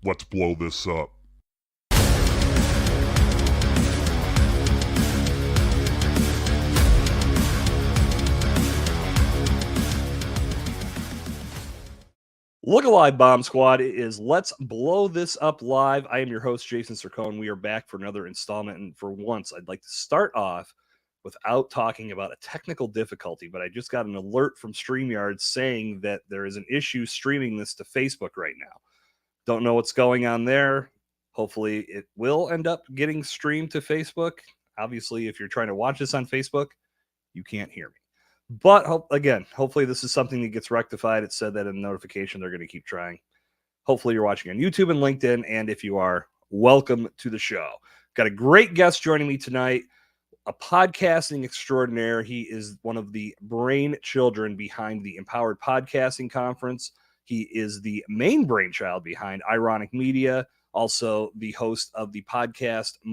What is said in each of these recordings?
Let's blow this up. Look alive, Bomb Squad. It is Let's Blow This Up Live. I am your host, Jason Sircone. We are back for another installment. And for once, I'd like to start off without talking about a technical difficulty, but I just got an alert from StreamYard saying that there is an issue streaming this to Facebook right now. Don't know what's going on there. Hopefully, it will end up getting streamed to Facebook. Obviously, if you're trying to watch this on Facebook, you can't hear me. But hopefully this is something that gets rectified. It said that in the notification. They're going to keep trying. Hopefully you're watching on YouTube and LinkedIn. And if you are, welcome to the show. Got a great guest joining me tonight, a podcasting extraordinaire. He is one of the brain children behind the Empowered Podcasting Conference. He is the main brainchild behind Ironic Media, also the host of the podcasting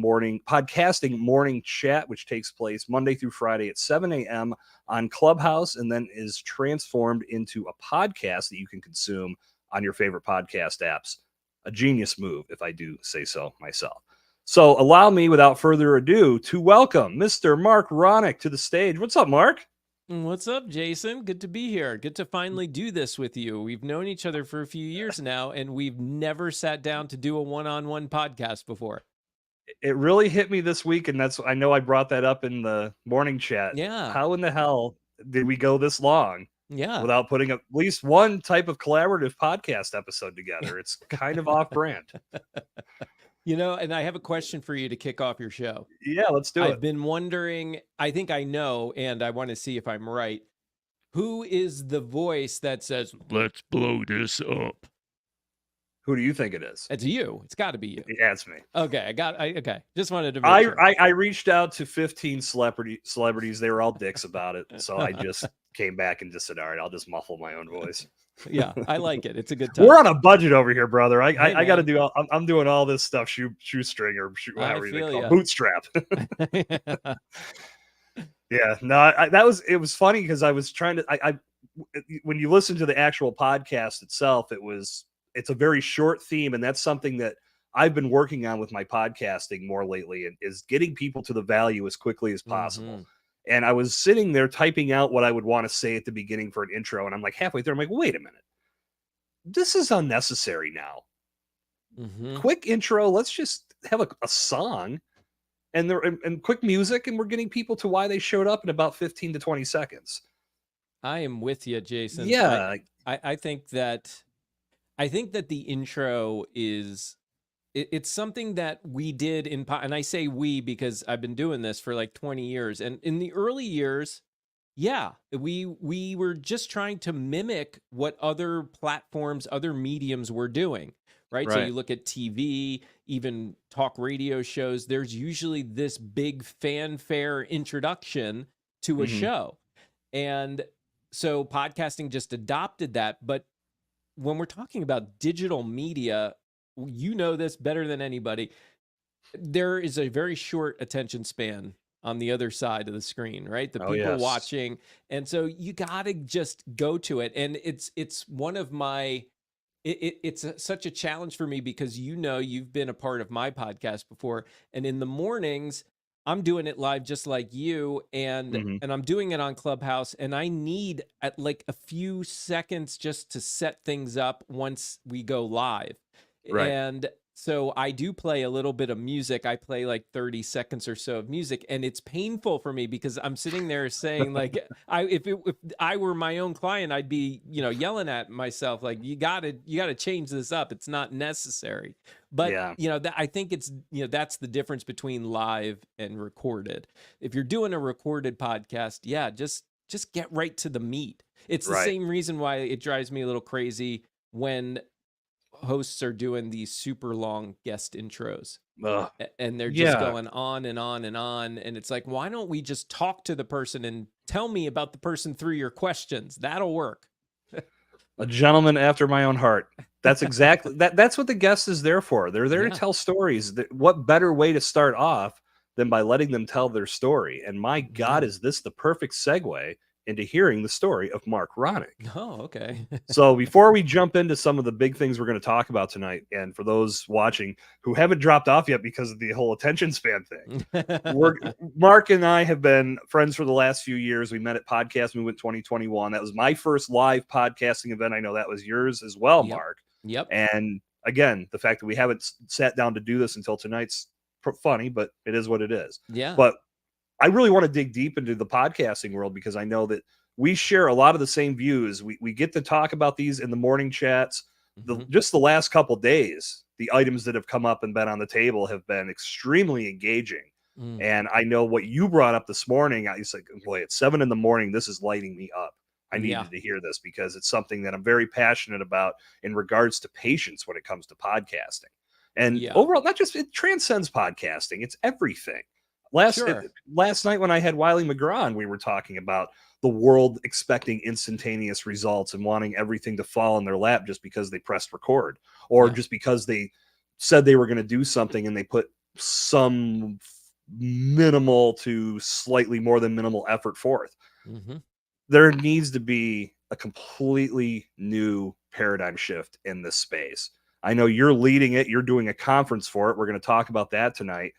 morning chat, which takes place Monday through Friday at 7 a.m. on Clubhouse, and then is transformed into a podcast that you can consume on your favorite podcast apps. A genius move, if I do say so myself. So allow me, without further ado, to welcome Mr. Marc Ronick to the stage. What's up, Marc? What's up, Jason? Good to be here. Good to finally do this with you. We've known each other for a few years now, and we've never sat down to do a one-on-one podcast before. It really hit me this week, and I know I brought that up in the morning chat. Yeah. How in the hell did we go this long? Yeah. Without putting at least one type of collaborative podcast episode together. It's kind of off-brand. You know, and I have a question for you to kick off your show. Yeah, let's do it. I've been wondering, I think I know, and I want to see if I'm right. Who is the voice that says, "Let's blow this up"? Who do you think it is? It's you. It's got to be you. Yeah, it's me. Okay, okay. Just wanted to make sure. I reached out to 15 celebrities. They were all dicks about it. So I just came back and just said, all right, I'll just muffle my own voice. Yeah, I like it. It's a good time. We're on a budget over here, brother. I got to do. I'm doing all this stuff. Shoestring or whatever you call it. Bootstrap. Yeah. No. It was funny because I was trying to. When you listen to the actual podcast itself, it's a very short theme, and that's something that I've been working on with my podcasting more lately, and is getting people to the value as quickly as possible. Mm-hmm. And I was sitting there typing out what I would want to say at the beginning for an intro. And I'm like halfway through, I'm like, wait a minute. This is unnecessary now. Mm-hmm. Quick intro. Let's just have a song and quick music. And we're getting people to why they showed up in about 15 to 20 seconds. I am with you, Jason. Yeah. I think that the intro is... It's something that we did and I say we because I've been doing this for like 20 years. And in the early years, yeah, we were just trying to mimic what other platforms, other mediums were doing, right? So you look at TV, even talk radio shows, there's usually this big fanfare introduction to a show. And so podcasting just adopted that. But when we're talking about digital media, you know this better than anybody. There is a very short attention span on the other side of the screen, right? The people watching. And so you got to just go to it. And it's one of my, it's such a challenge for me because, you've been a part of my podcast before. And in the mornings, I'm doing it live just like you. And I'm doing it on Clubhouse. And I need at like a few seconds just to set things up once we go live. Right. And so I do play a little bit of music. I play like 30 seconds or so of music, and it's painful for me because I'm sitting there saying like, if I were my own client, I'd be, yelling at myself like, you gotta change this up. It's not necessary. But I think it's, that's the difference between live and recorded. If you're doing a recorded podcast, just get right to the meat. It's the same reason why it drives me a little crazy when hosts are doing these super long guest intros. And they're just going on and on and on. And it's like, why don't we just talk to the person and tell me about the person through your questions? That'll work. A gentleman after my own heart. That's exactly that's what the guest is there for. They're there to tell stories. What better way to start off than by letting them tell their story? And my God, is this the perfect segue into hearing the story of Marc Ronick. Oh, okay. So before we jump into some of the big things we're going to talk about tonight, and for those watching who haven't dropped off yet because of the whole attention span thing, Mark and I have been friends for the last few years. We met at Podcast Movement 2021. That was my first live podcasting event. I know that was yours as well, Yep. Mark. Yep. And again, the fact that we haven't sat down to do this until tonight's funny, but it is what it is. Yeah. But I really want to dig deep into the podcasting world because I know that we share a lot of the same views. We get to talk about these in the morning chats. Just the last couple days, the items that have come up and been on the table have been extremely engaging. And I know what you brought up this morning. I was like, boy, at 7 a.m, this is lighting me up. I needed to hear this because it's something that I'm very passionate about in regards to patience when it comes to podcasting. And overall, not just, it transcends podcasting. It's everything. Last night when I had Wiley McGraw on, we were talking about the world expecting instantaneous results and wanting everything to fall in their lap just because they pressed record or just because they said they were going to do something and they put some minimal to slightly more than minimal effort forth. There needs to be a completely new paradigm shift in this space. I know you're leading it. You're doing a conference for it. We're going to talk about that tonight.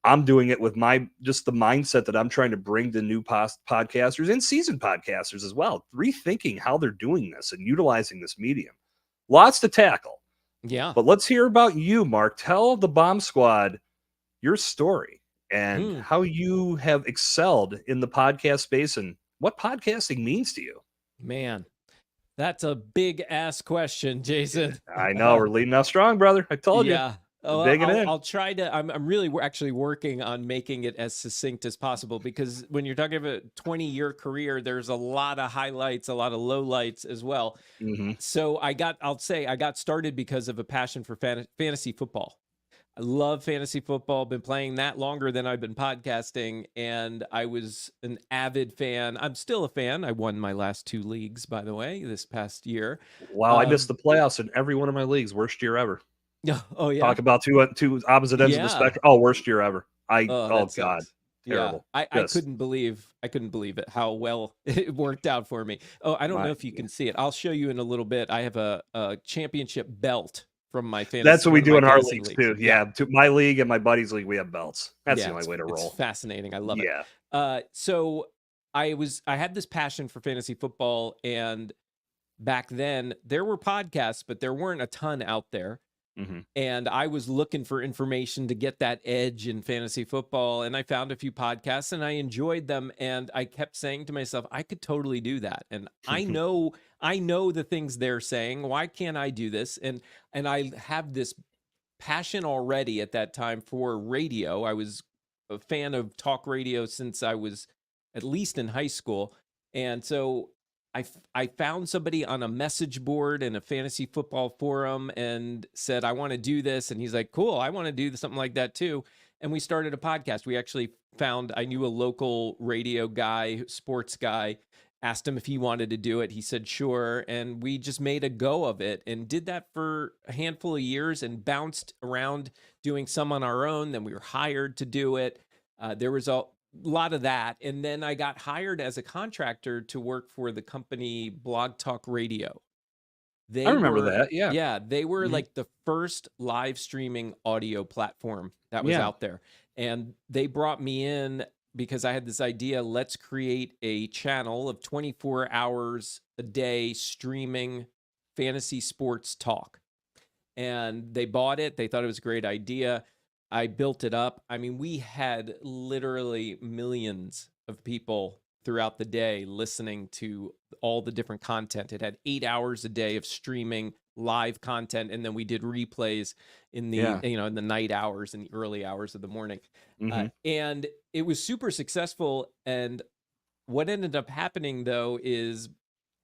I'm doing it with just the mindset that I'm trying to bring to new podcasters and seasoned podcasters as well, rethinking how they're doing this and utilizing this medium. Lots to tackle. Yeah. But let's hear about you, Mark. Tell the Bomb Squad your story and how you have excelled in the podcast space and what podcasting means to you. Man, that's a big ass question, Jason. I know we're leading out strong, brother. I told you. Yeah. Oh, I'll try to. I'm really actually working on making it as succinct as possible because when you're talking about a 20-year career, there's a lot of highlights, a lot of lowlights as well. So I'll say I got started because of a passion for fantasy football. I love fantasy football. Been playing that longer than I've been podcasting, and I was an avid fan. I'm still a fan. I won my last 2 leagues, by the way, this past year. Wow, I missed the playoffs in every one of my leagues. Worst year ever. Oh yeah. Talk about two opposite ends of the spectrum. Oh, worst year ever. God, terrible. I couldn't believe it how well it worked out for me. Oh, I don't know if you can see it. I'll show you in a little bit. I have a championship belt from my fantasy. That's what we do in our leagues too. Yeah, to my league and my buddy's league, we have belts. That's the only way to roll. It's fascinating. I love it. So I had this passion for fantasy football, and back then there were podcasts, but there weren't a ton out there. And I was looking for information to get that edge in fantasy football. And I found a few podcasts and I enjoyed them. And I kept saying to myself, I could totally do that. And I know the things they're saying. Why can't I do this? And I have this passion already at that time for radio. I was a fan of talk radio since I was at least in high school. And so I found somebody on a message board in a fantasy football forum and said, I want to do this. And he's like, cool, I want to do something like that too. And we started a podcast. We actually I knew a local radio guy, sports guy, asked him if he wanted to do it. He said, sure. And we just made a go of it and did that for a handful of years and bounced around doing some on our own. Then we were hired to do it. There was a lot of that. And then I got hired as a contractor to work for the company Blog Talk Radio. I remember that. Yeah. Yeah. They were like the first live streaming audio platform that was out there. And they brought me in because I had this idea, let's create a channel of 24 hours a day streaming fantasy sports talk. And they bought it. They thought it was a great idea. I built it up. I mean, we had literally millions of people throughout the day listening to all the different content. It had 8 hours a day of streaming live content, and then we did replays in the in the night hours and the early hours of the morning. And it was super successful. And what ended up happening though is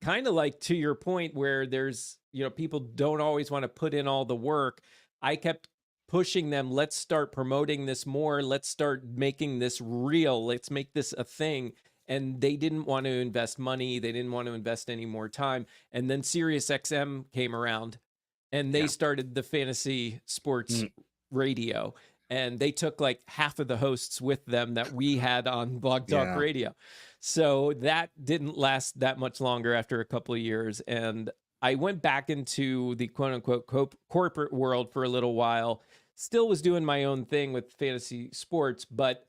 kind of like to your point where there's people don't always want to put in all the work. I kept pushing them, let's start promoting this more, let's start making this real, let's make this a thing. And they didn't want to invest money, they didn't want to invest any more time. And then SiriusXM came around and they started the fantasy sports radio. and they took like half of the hosts with them that we had on Blog Talk Radio. So that didn't last that much longer after a couple of years. And I went back into the quote unquote corporate world for a little while, still was doing my own thing with fantasy sports, but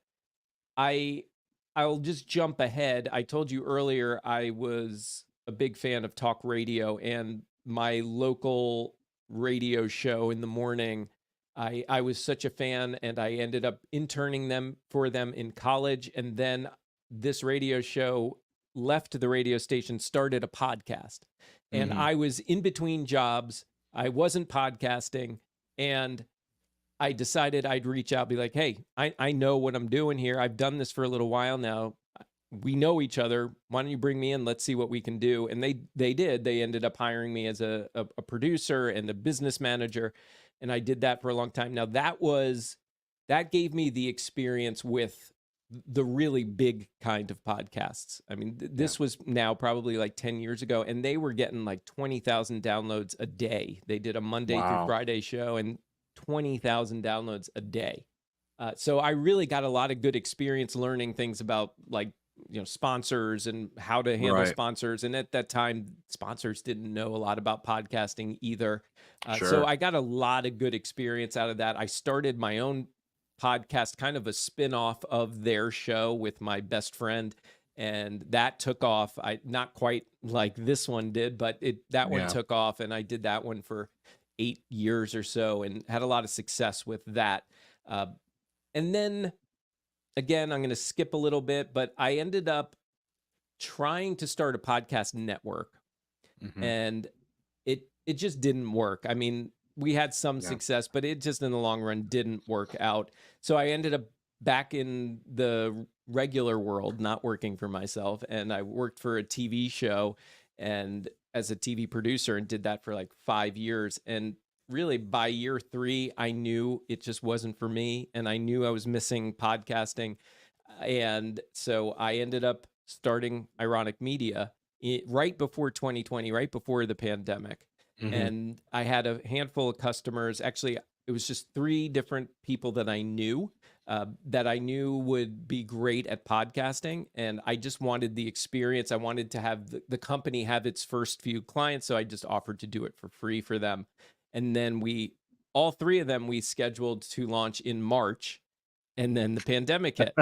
I'll just jump ahead. I told you earlier I was a big fan of talk radio, and my local radio show in the morning, I was such a fan, and I ended up interning for them in college. And then this radio show left the radio station, started a podcast. And I was in between jobs. I wasn't podcasting. And I decided I'd reach out, be like, hey, I know what I'm doing here. I've done this for a little while now. We know each other. Why don't you bring me in? Let's see what we can do. And they did. They ended up hiring me as a producer and a business manager. And I did that for a long time. Now that gave me the experience with the really big kind of podcasts. I mean, this was now probably like 10 years ago, and they were getting like 20,000 downloads a day. They did a Monday through Friday show, and 20,000 downloads a day. So I really got a lot of good experience learning things about, like, sponsors and how to handle sponsors. And at that time, sponsors didn't know a lot about podcasting either. So I got a lot of good experience out of that. I started my own podcast, kind of a spin-off of their show with my best friend, and that took off. Not quite like this one did, but that one took off, and I did that one for 8 years or so and had a lot of success with that. And then again, I'm going to skip a little bit, but I ended up trying to start a podcast network, and it just didn't work. I mean, we had some success, but it just in the long run didn't work out. So I ended up back in the regular world, not working for myself. And I worked for a TV show and as a TV producer, and did that for like 5 years. And really by year 3, I knew it just wasn't for me. And I knew I was missing podcasting. And so I ended up starting Ironic Media right before 2020, right before the pandemic. And I had a handful of customers. Actually, it was just 3 different people that I knew would be great at podcasting. And I just wanted the experience. I wanted to have the company have its first few clients. So I just offered to do it for free for them. And then all 3 of them, we scheduled to launch in March. And then the pandemic hit.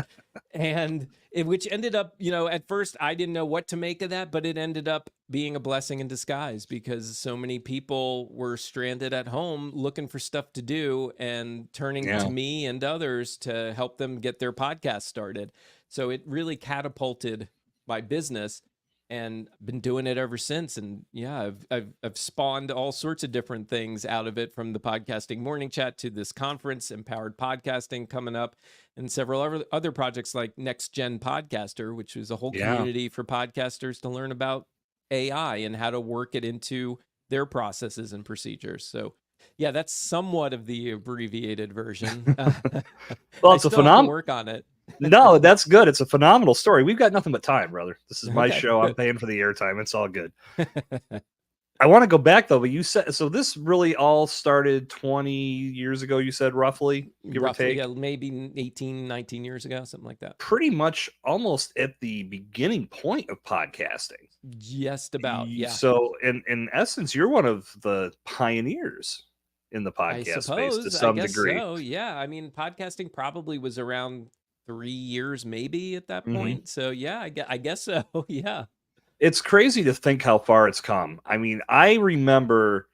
And which ended up, at first I didn't know what to make of that, but it ended up being a blessing in disguise because so many people were stranded at home looking for stuff to do and turning to me and others to help them get their podcast started. So it really catapulted my business, and been doing it ever since. And I've spawned all sorts of different things out of it, from the podcasting morning chat to this conference, Empowered Podcasting, coming up, and several other projects like Next Gen Podcaster, which is a whole community for podcasters to learn about AI and how to work it into their processes and procedures. So that's somewhat of the abbreviated version. Well, it's a phenomenal work on it. No, that's good. It's a phenomenal story. We've got nothing but time, brother. This is my show. I'm paying for the airtime. It's all good. I want to go back though, but you said, so this really all started 20 years ago, you said, roughly, give or take? Yeah, maybe 18, 19 years ago, something like that. Pretty much almost at the beginning point of podcasting. Just about, yeah. So in essence, you're one of the pioneers in the podcast space to some degree. So, yeah. I mean, podcasting probably was around 3 years maybe at that point. So yeah, I guess so. Yeah. It's crazy to think how far it's come. I mean, I remember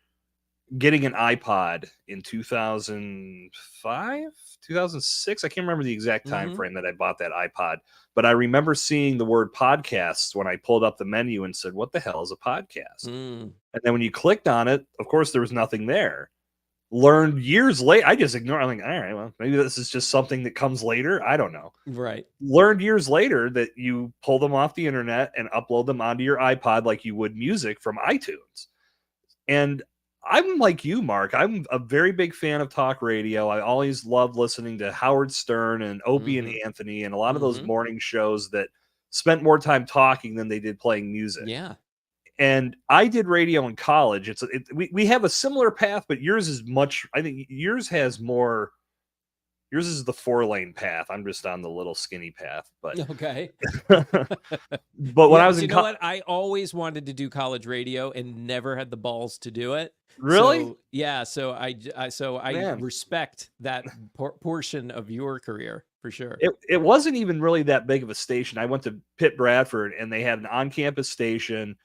getting an iPod in 2005, 2006. I can't remember the exact time frame that I bought that iPod, but I remember seeing the word podcasts when I pulled up the menu and said, what the hell is a podcast? And then when you clicked on it, of course, there was nothing there. Learned years later, I just ignored. I'm like, all right, well, maybe this is just something that comes later. I don't know. Right. Learned years later that you pull them off the internet and upload them onto your iPod like you would music from iTunes. And I'm like you, Mark. I'm a very big fan of talk radio. I always loved listening to Howard Stern and Opie and Anthony and a lot of those morning shows that spent more time talking than they did playing music. Yeah. And I did radio in college. We have a similar path, but yours is much, I think yours has more Yours is the 4-lane path. I'm just on the little skinny path. But Okay. but when Yeah, I but was you in know what? I always wanted to do college radio and never had the balls to do it. really, So yeah, so I man, respect that portion of your career for sure. it wasn't even really that big of a station. I went to Pitt Bradford, and they had an on-campus station.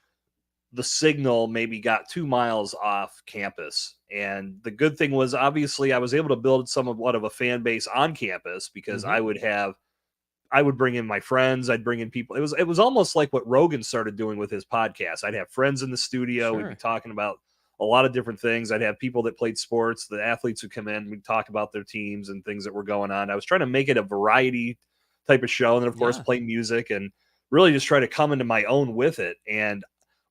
The signal maybe got 2 miles off campus. And the good thing was, obviously, I was able to build somewhat of a fan base on campus because Hmm. I would bring in my friends. I'd bring in people. It was almost like what Rogan started doing with his podcast. I'd have friends in the studio. We'd be Sure. talking about a lot of different things. I'd have people that played sports, the athletes would come in. We'd talk about their teams and things that were going on. I was trying to make it a variety type of show, and then of course Yeah. play music and really just try to come into my own with it. And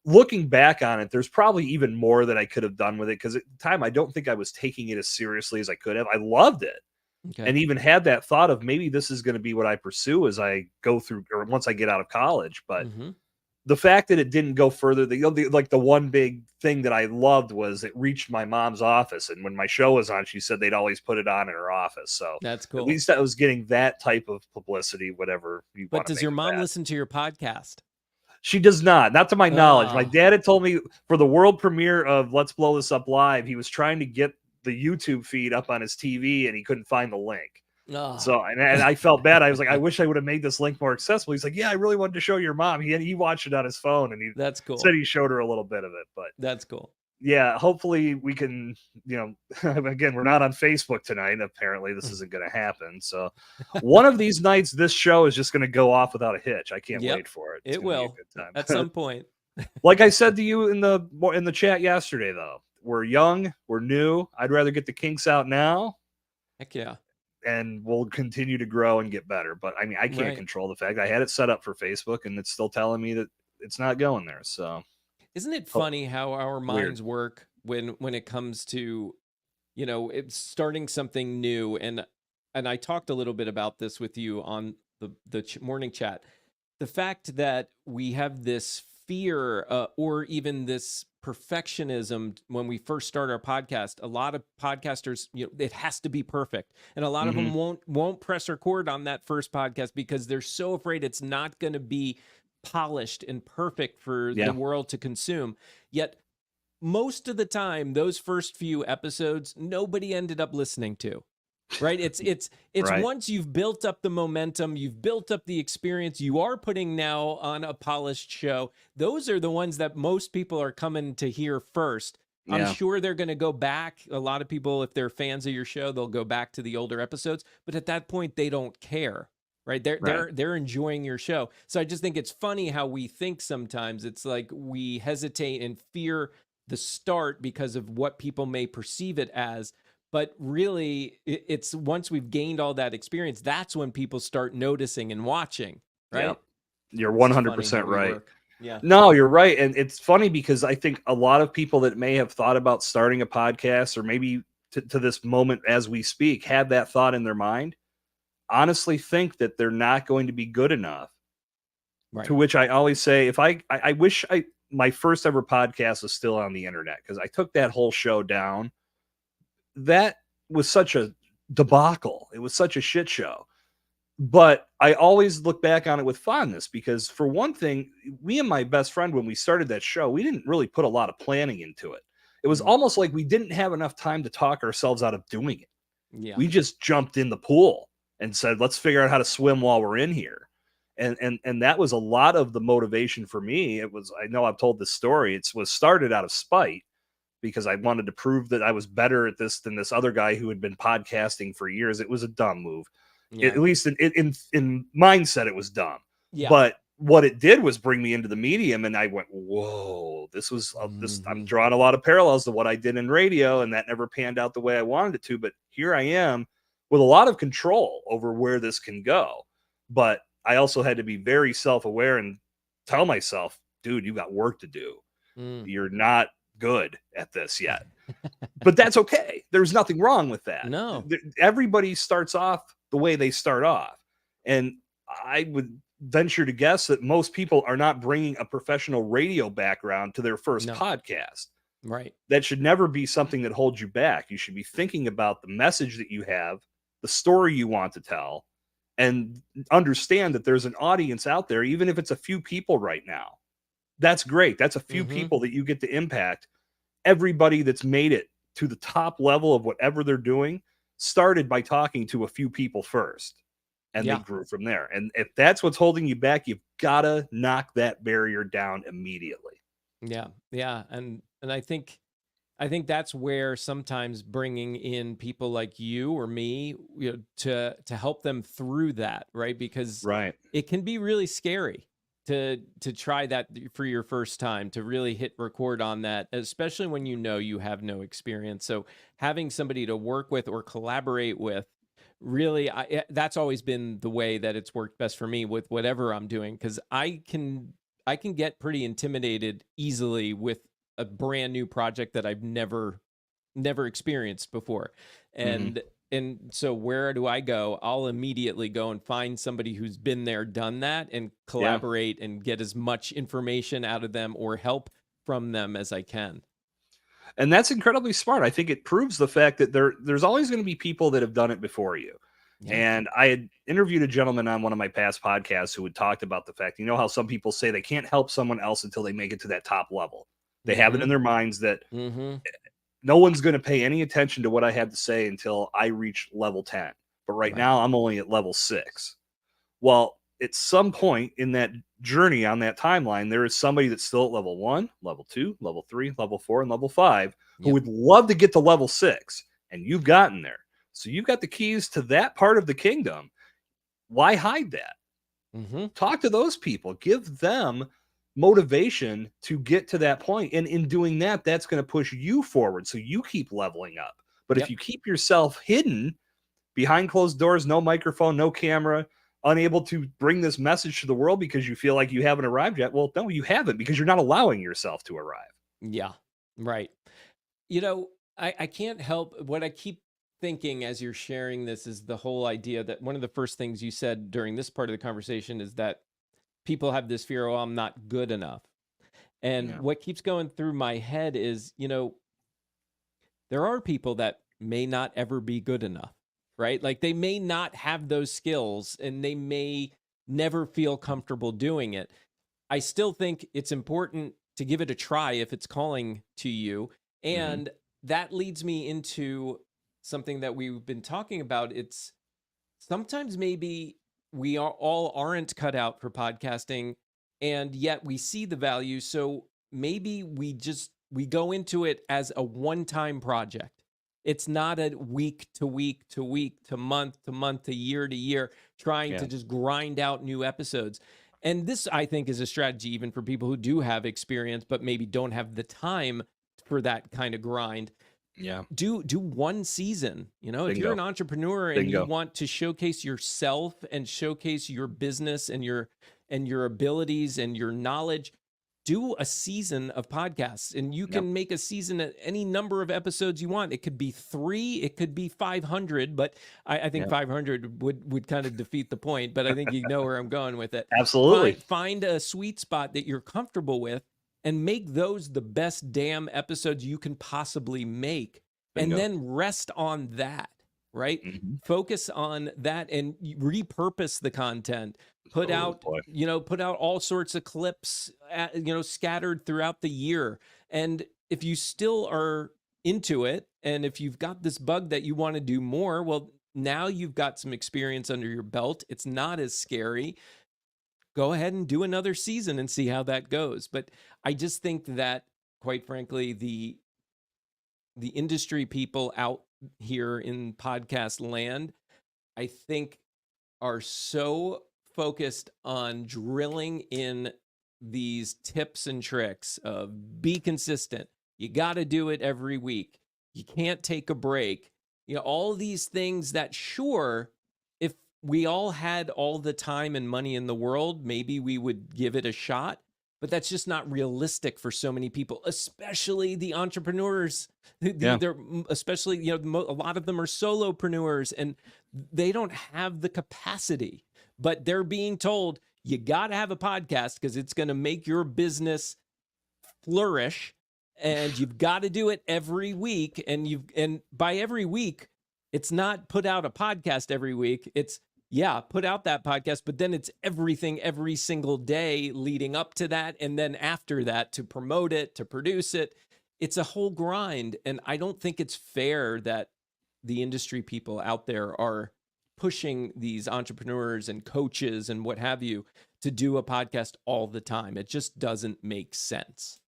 looking back on it, there's probably even more that I could have done with it, because at the time I don't think I was taking it as seriously as I could have. I loved it, Okay. and even had that thought of maybe this is going to be what I pursue as I go through, or once I get out of college. But Hmm. the fact that it didn't go further, like the one big thing that I loved was it reached my mom's office, and when my show was on, she said they'd always put it on in her office. So That's at cool. least I was getting that type of publicity, whatever you But want to does make your of mom that. listen to your podcast? She does not to my knowledge. My Ah. dad had told me for the world premiere of Let's Blow This Up Live, he was trying to get the YouTube feed up on his TV, and he couldn't find the link. Ah. So, and I felt bad. I was like, I wish I would have made this link more accessible. He's like, yeah, I really wanted to show your mom. He watched it on his phone, and he That's said cool. he showed her a little bit of it. But That's cool. yeah, hopefully we can, again, we're not on Facebook tonight. Apparently this isn't going to happen. So one of these nights, this show is just going to go off without a hitch. I can't Yep. wait for it. It's It going to be a will good time. at some point. Like I said to you in the chat yesterday, though, we're young, we're new. I'd rather get the kinks out now, Heck yeah. and we'll continue to grow and get better. But I mean, I can't Right. control the fact I had it set up for Facebook, and it's still telling me that it's not going there. So Isn't it oh, funny how our weird. minds work when it comes to, it's starting something new? And I talked a little bit about this with you on the morning chat. The fact that we have this fear, or even this perfectionism when we first start our podcast. A lot of podcasters, it has to be perfect, and a lot of Mhm. them won't press record on that first podcast because they're so afraid it's not going to be polished and perfect for Yeah. the world to consume. Yet most of the time, those first few episodes, nobody ended up listening to. Right? It's Right. once you've built up the momentum, you've built up the experience, you are putting now on a polished show. Those are the ones that most people are coming to hear first. I'm Yeah. sure they're going to go back. A lot of people, if they're fans of your show, they'll go back to the older episodes. But at that point, they don't care. Right? They're enjoying your show. So I just think it's funny how we think sometimes. It's like we hesitate and fear the start because of what people may perceive it as. But really, it's once we've gained all that experience, that's when people start noticing and watching, right? Yep. You're It's funny 100% how we right. work. Yeah. No, you're right. And it's funny because I think a lot of people that may have thought about starting a podcast, or maybe to this moment as we speak, had that thought in their mind, honestly think that they're not going to be good enough. Right. To which I always say, if I wish my first ever podcast was still on the internet, because I took that whole show down. That was such a debacle. It was such a shit show. But I always look back on it with fondness, because for one thing, me and my best friend, when we started that show, we didn't really put a lot of planning into it. It was almost like we didn't have enough time to talk ourselves out of doing it. Yeah. We just jumped in the pool and said, let's figure out how to swim while we're in here. And that was a lot of the motivation for me. It was, I know I've told this story. It was started out of spite, because I wanted to prove that I was better at this than this other guy who had been podcasting for years. It was a dumb move. Yeah. At least in mindset, it was dumb. Yeah. But what it did was bring me into the medium, and I went, whoa, this was this. I'm drawing a lot of parallels to what I did in radio, and that never panned out the way I wanted it to. But here I am with a lot of control over where this can go. But I also had to be very self-aware and tell myself, dude, you got work to do. You're not good at this yet. But that's okay. There's nothing wrong with that. No. Everybody starts off the way they start off. And I would venture to guess that most people are not bringing a professional radio background to their first podcast. Right. That should never be something that holds you back. You should be thinking about the message that you have, the story you want to tell, and understand that there's an audience out there, even if it's a few people right now. That's great. That's a few people that you get to impact. Everybody that's made it to the top level of whatever they're doing started by talking to a few people first, and they grew from there. And if that's what's holding you back, you've got to knock that barrier down immediately. Yeah. And I think that's where sometimes bringing in people like you or me, to help them through that, right? Because it can be really scary to try that for your first time, to really hit record on that, especially when you have no experience. So having somebody to work with or collaborate with, really, that's always been the way that it's worked best for me with whatever I'm doing, because I can get pretty intimidated easily with a brand new project that I've never experienced before. And so where do I go? I'll immediately go and find somebody who's been there, done that, and collaborate and get as much information out of them or help from them as I can. And that's incredibly smart. I think it proves the fact that there's always going to be people that have done it before you. And I had interviewed a gentleman on one of my past podcasts who had talked about the fact, how some people say they can't help someone else until they make it to that top level. They have it in their minds that no one's going to pay any attention to what I had to say until I reach level 10. But right now I'm only at level 6. Well, at some point in that journey on that timeline, there is somebody that's still at level 1, level 2, level 3, level 4, and level 5 who would love to get to level 6. And you've gotten there. So you've got the keys to that part of the kingdom. Why hide that? Talk to those people. Give them motivation to get to that point. And in doing that, that's going to push you forward. So you keep leveling up. But if you keep yourself hidden behind closed doors, no microphone, no camera, unable to bring this message to the world because you feel like you haven't arrived yet, well, no, you haven't, because you're not allowing yourself to arrive. Yeah, right. I can't help what I keep thinking as you're sharing this is the whole idea that one of the first things you said during this part of the conversation is that people have this fear, oh, I'm not good enough. And what keeps going through my head is, there are people that may not ever be good enough, right? Like they may not have those skills and they may never feel comfortable doing it. I still think it's important to give it a try if it's calling to you. And that leads me into something that we've been talking about. It's sometimes maybe we all aren't cut out for podcasting, and yet we see the value. So maybe we go into it as a one-time project. It's not a week to week to week to month to year to year trying to just grind out new episodes. And this, I think, is a strategy even for people who do have experience, but maybe don't have the time for that kind of grind. Do one season. If you're an entrepreneur and you want to showcase yourself and showcase your business and your abilities and your knowledge, do a season of podcasts, and you can make a season at any number of episodes you want. It could be 3, it could be 500, but I think 500 would kind of defeat the point, but I think you know where I'm going with it. Absolutely. Find a sweet spot that you're comfortable with and make those the best damn episodes you can possibly make. And then rest on that, right? Focus on that and repurpose the content. Put out all sorts of clips, scattered throughout the year. And if you still are into it, and if you've got this bug that you want to do more, well, now you've got some experience under your belt. It's not as scary. Go ahead and do another season and see how that goes. But I just think that, quite frankly, the industry people out here in podcast land, I think, are so focused on drilling in these tips and tricks of be consistent. You got to do it every week. You can't take a break. All these things that, sure, if we all had all the time and money in the world, maybe we would give it a shot. But that's just not realistic for so many people, especially the entrepreneurs. They're especially, a lot of them are solopreneurs and they don't have the capacity, but they're being told you got to have a podcast because it's going to make your business flourish, and you've got to do it every week. And by every week, It's not put out a podcast every week. It's, yeah, put out that podcast, but then it's everything every single day leading up to that. And then after that, to promote it, to produce it. It's a whole grind. And I don't think it's fair that the industry people out there are pushing these entrepreneurs and coaches and what have you to do a podcast all the time. It just doesn't make sense.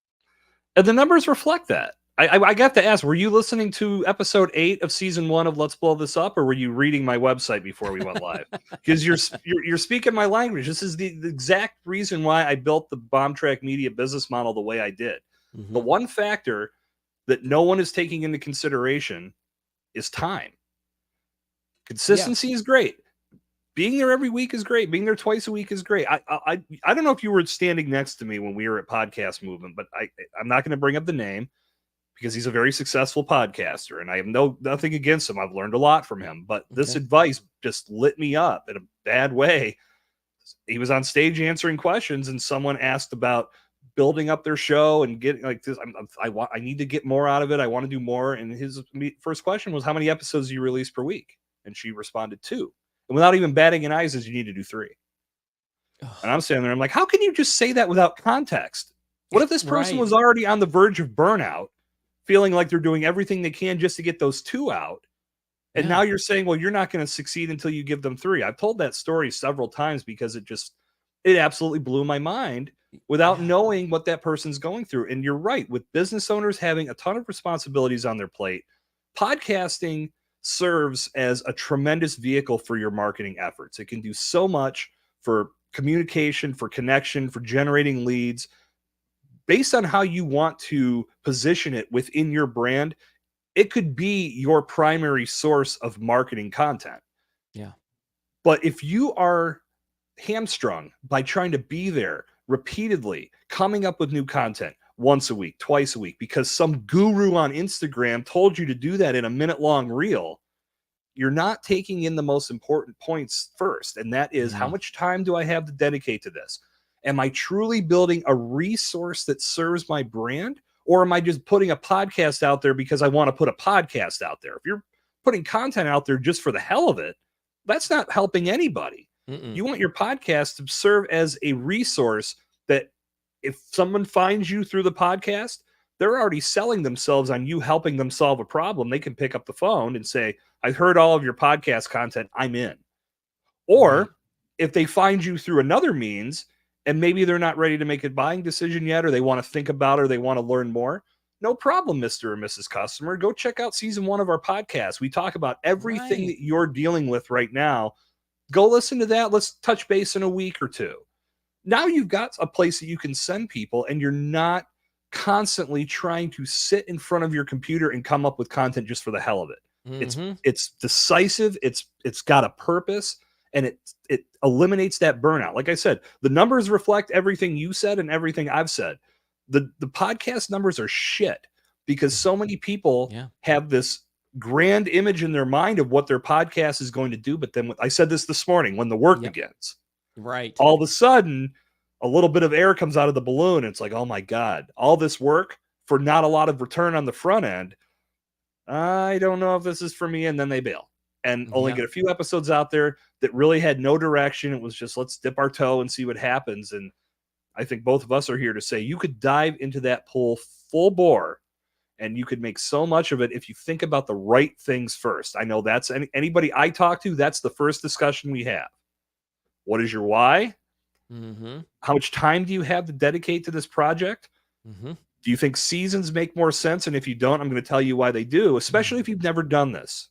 And the numbers reflect that. I got to ask, were you listening to episode 8 of season 1 of Let's Blow This Up, or were you reading my website before we went live? Because you're speaking my language. This is the exact reason why I built the Bombtrack Media business model the way I did. Mm-hmm. The one factor that no one is taking into consideration is time. Consistency is great. Being there every week is great. Being there twice a week is great. I don't know if you were standing next to me when we were at Podcast Movement, but I'm not going to bring up the name because he's a very successful podcaster, and I have nothing against him. I've learned a lot from him, but this advice just lit me up in a bad way. He was on stage answering questions, and someone asked about building up their show and getting like this. I need to get more out of it. I want to do more. And his first question was, how many episodes do you release per week? And she responded 2. And without even batting an eye, says you need to do 3. And I'm standing there. I'm like, how can you just say that without context? What if this person was already on the verge of burnout, feeling like they're doing everything they can just to get those 2 out? And now you're saying, well, you're not going to succeed until you give them 3. I've told that story several times because it absolutely blew my mind without knowing what that person's going through. And you're right, with business owners having a ton of responsibilities on their plate, podcasting serves as a tremendous vehicle for your marketing efforts. It can do so much for communication, for connection, for generating leads. Based on how you want to position it within your brand, it could be your primary source of marketing content. Yeah. But if you are hamstrung by trying to be there repeatedly, coming up with new content once a week, twice a week, because some guru on Instagram told you to do that in a minute-long reel, you're not taking in the most important points first. And that is, how much time do I have to dedicate to this? Am I truly building a resource that serves my brand? Or am I just putting a podcast out there because I want to put a podcast out there? If you're putting content out there just for the hell of it, that's not helping anybody. You want your podcast to serve as a resource that if someone finds you through the podcast, they're already selling themselves on you helping them solve a problem. They can pick up the phone and say, I heard all of your podcast content, I'm in. Or if they find you through another means, and maybe they're not ready to make a buying decision yet, or they want to think about it, or they want to learn more, no problem, Mr. or Mrs. Customer. Go check out season 1 of our podcast. We talk about everything that you're dealing with right now. Go listen to that. Let's touch base in a week or 2. Now you've got a place that you can send people, and you're not constantly trying to sit in front of your computer and come up with content just for the hell of it. It's decisive. It's got a purpose, and it eliminates that burnout. Like I said, the numbers reflect everything you said and everything I've said. The podcast numbers are shit because so many people have this grand image in their mind of what their podcast is going to do. But then I said this morning, when the work begins, all of a sudden, a little bit of air comes out of the balloon. It's like, oh my God, all this work for not a lot of return on the front end. I don't know if this is for me. And then they bail and only get a few episodes out there that really had no direction. It was just, let's dip our toe and see what happens. And I think both of us are here to say you could dive into that pool full bore and you could make so much of it if you think about the right things first. I know that's anybody I talk to, that's the first discussion we have. What is your why? How much time do you have to dedicate to this project? Do you think seasons make more sense? And if you don't, I'm going to tell you why they do, especially if you've never done this.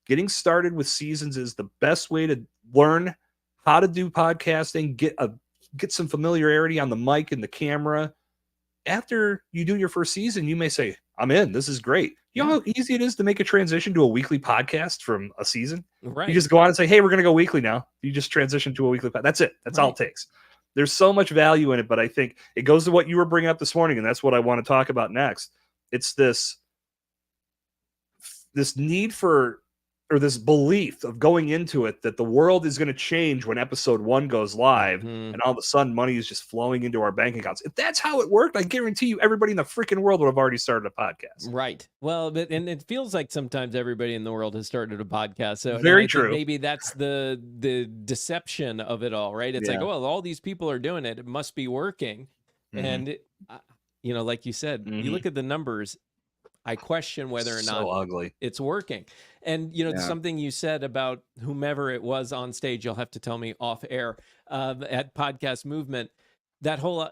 Getting started with seasons is the best way to learn how to do podcasting, get some familiarity on the mic and the camera. After you do your first season, you may say, I'm in. This is great. You know how easy it is to make a transition to a weekly podcast from a season? You just go on and say, hey, we're going to go weekly now. You just transition to a weekly podcast. That's it. That's all it takes. There's so much value in it, but I think it goes to what you were bringing up this morning, and that's what I want to talk about next. It's this need for, or this belief of going into it that the world is going to change when episode 1 goes live, and all of a sudden money is just flowing into our bank accounts. If that's how it worked, I guarantee you everybody in the freaking world would have already started a podcast. Right. Well, and it feels like sometimes everybody in the world has started a podcast. So Very I true. think maybe that's the deception of it all, right? It's like, well, all these people are doing it. It must be working. And you know, like you said, you look at the numbers. I question whether or not ugly. it's working. And, you know, something you said about whomever it was on stage, you'll have to tell me off air, at Podcast Movement, that whole,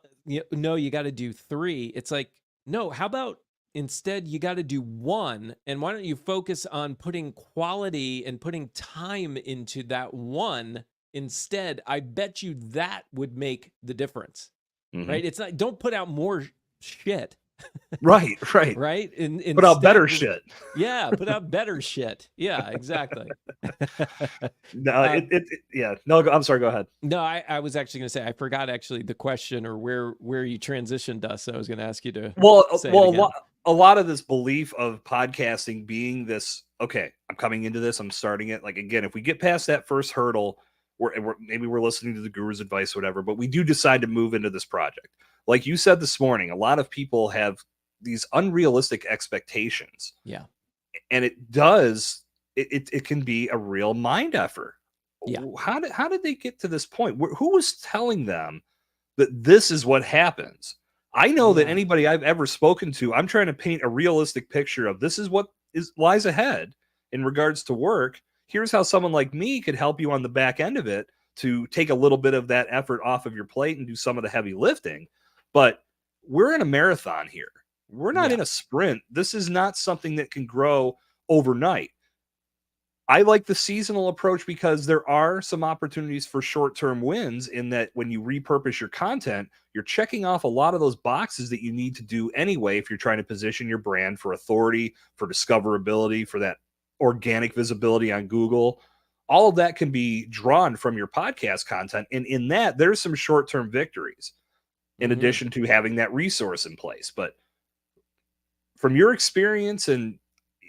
no, you got to do 3. It's like, no, how about instead you got to do 1? And why don't you focus on putting quality and putting time into that 1 instead? I bet you that would make the difference, right? It's not, don't put out more shit. Right. Right. Put out better shit. Yeah, put out better shit. Yeah, exactly. No, No, I'm sorry. Go ahead. No, I was actually going to say I forgot actually the question or where you transitioned us. So I was going to ask you to. A lot of this belief of podcasting being this. Okay, I'm coming into this. I'm starting it. Like again, if we get past that first hurdle, maybe we're listening to the guru's advice, whatever. But we do decide to move into this project. Like you said this morning, a lot of people have these unrealistic expectations. Yeah. And it can be a real mind effort. Yeah. How did they get to this point? Who was telling them that this is what happens? I know that anybody I've ever spoken to, I'm trying to paint a realistic picture of this is what lies ahead in regards to work. Here's how someone like me could help you on the back end of it to take a little bit of that effort off of your plate and do some of the heavy lifting. But we're in a marathon here. We're not in a sprint. This is not something that can grow overnight. I like the seasonal approach because there are some opportunities for short-term wins in that when you repurpose your content, you're checking off a lot of those boxes that you need to do anyway if you're trying to position your brand for authority, for discoverability, for that organic visibility on Google. All of that can be drawn from your podcast content. And in that, there's some short-term victories in addition to having that resource in place. But from your experience and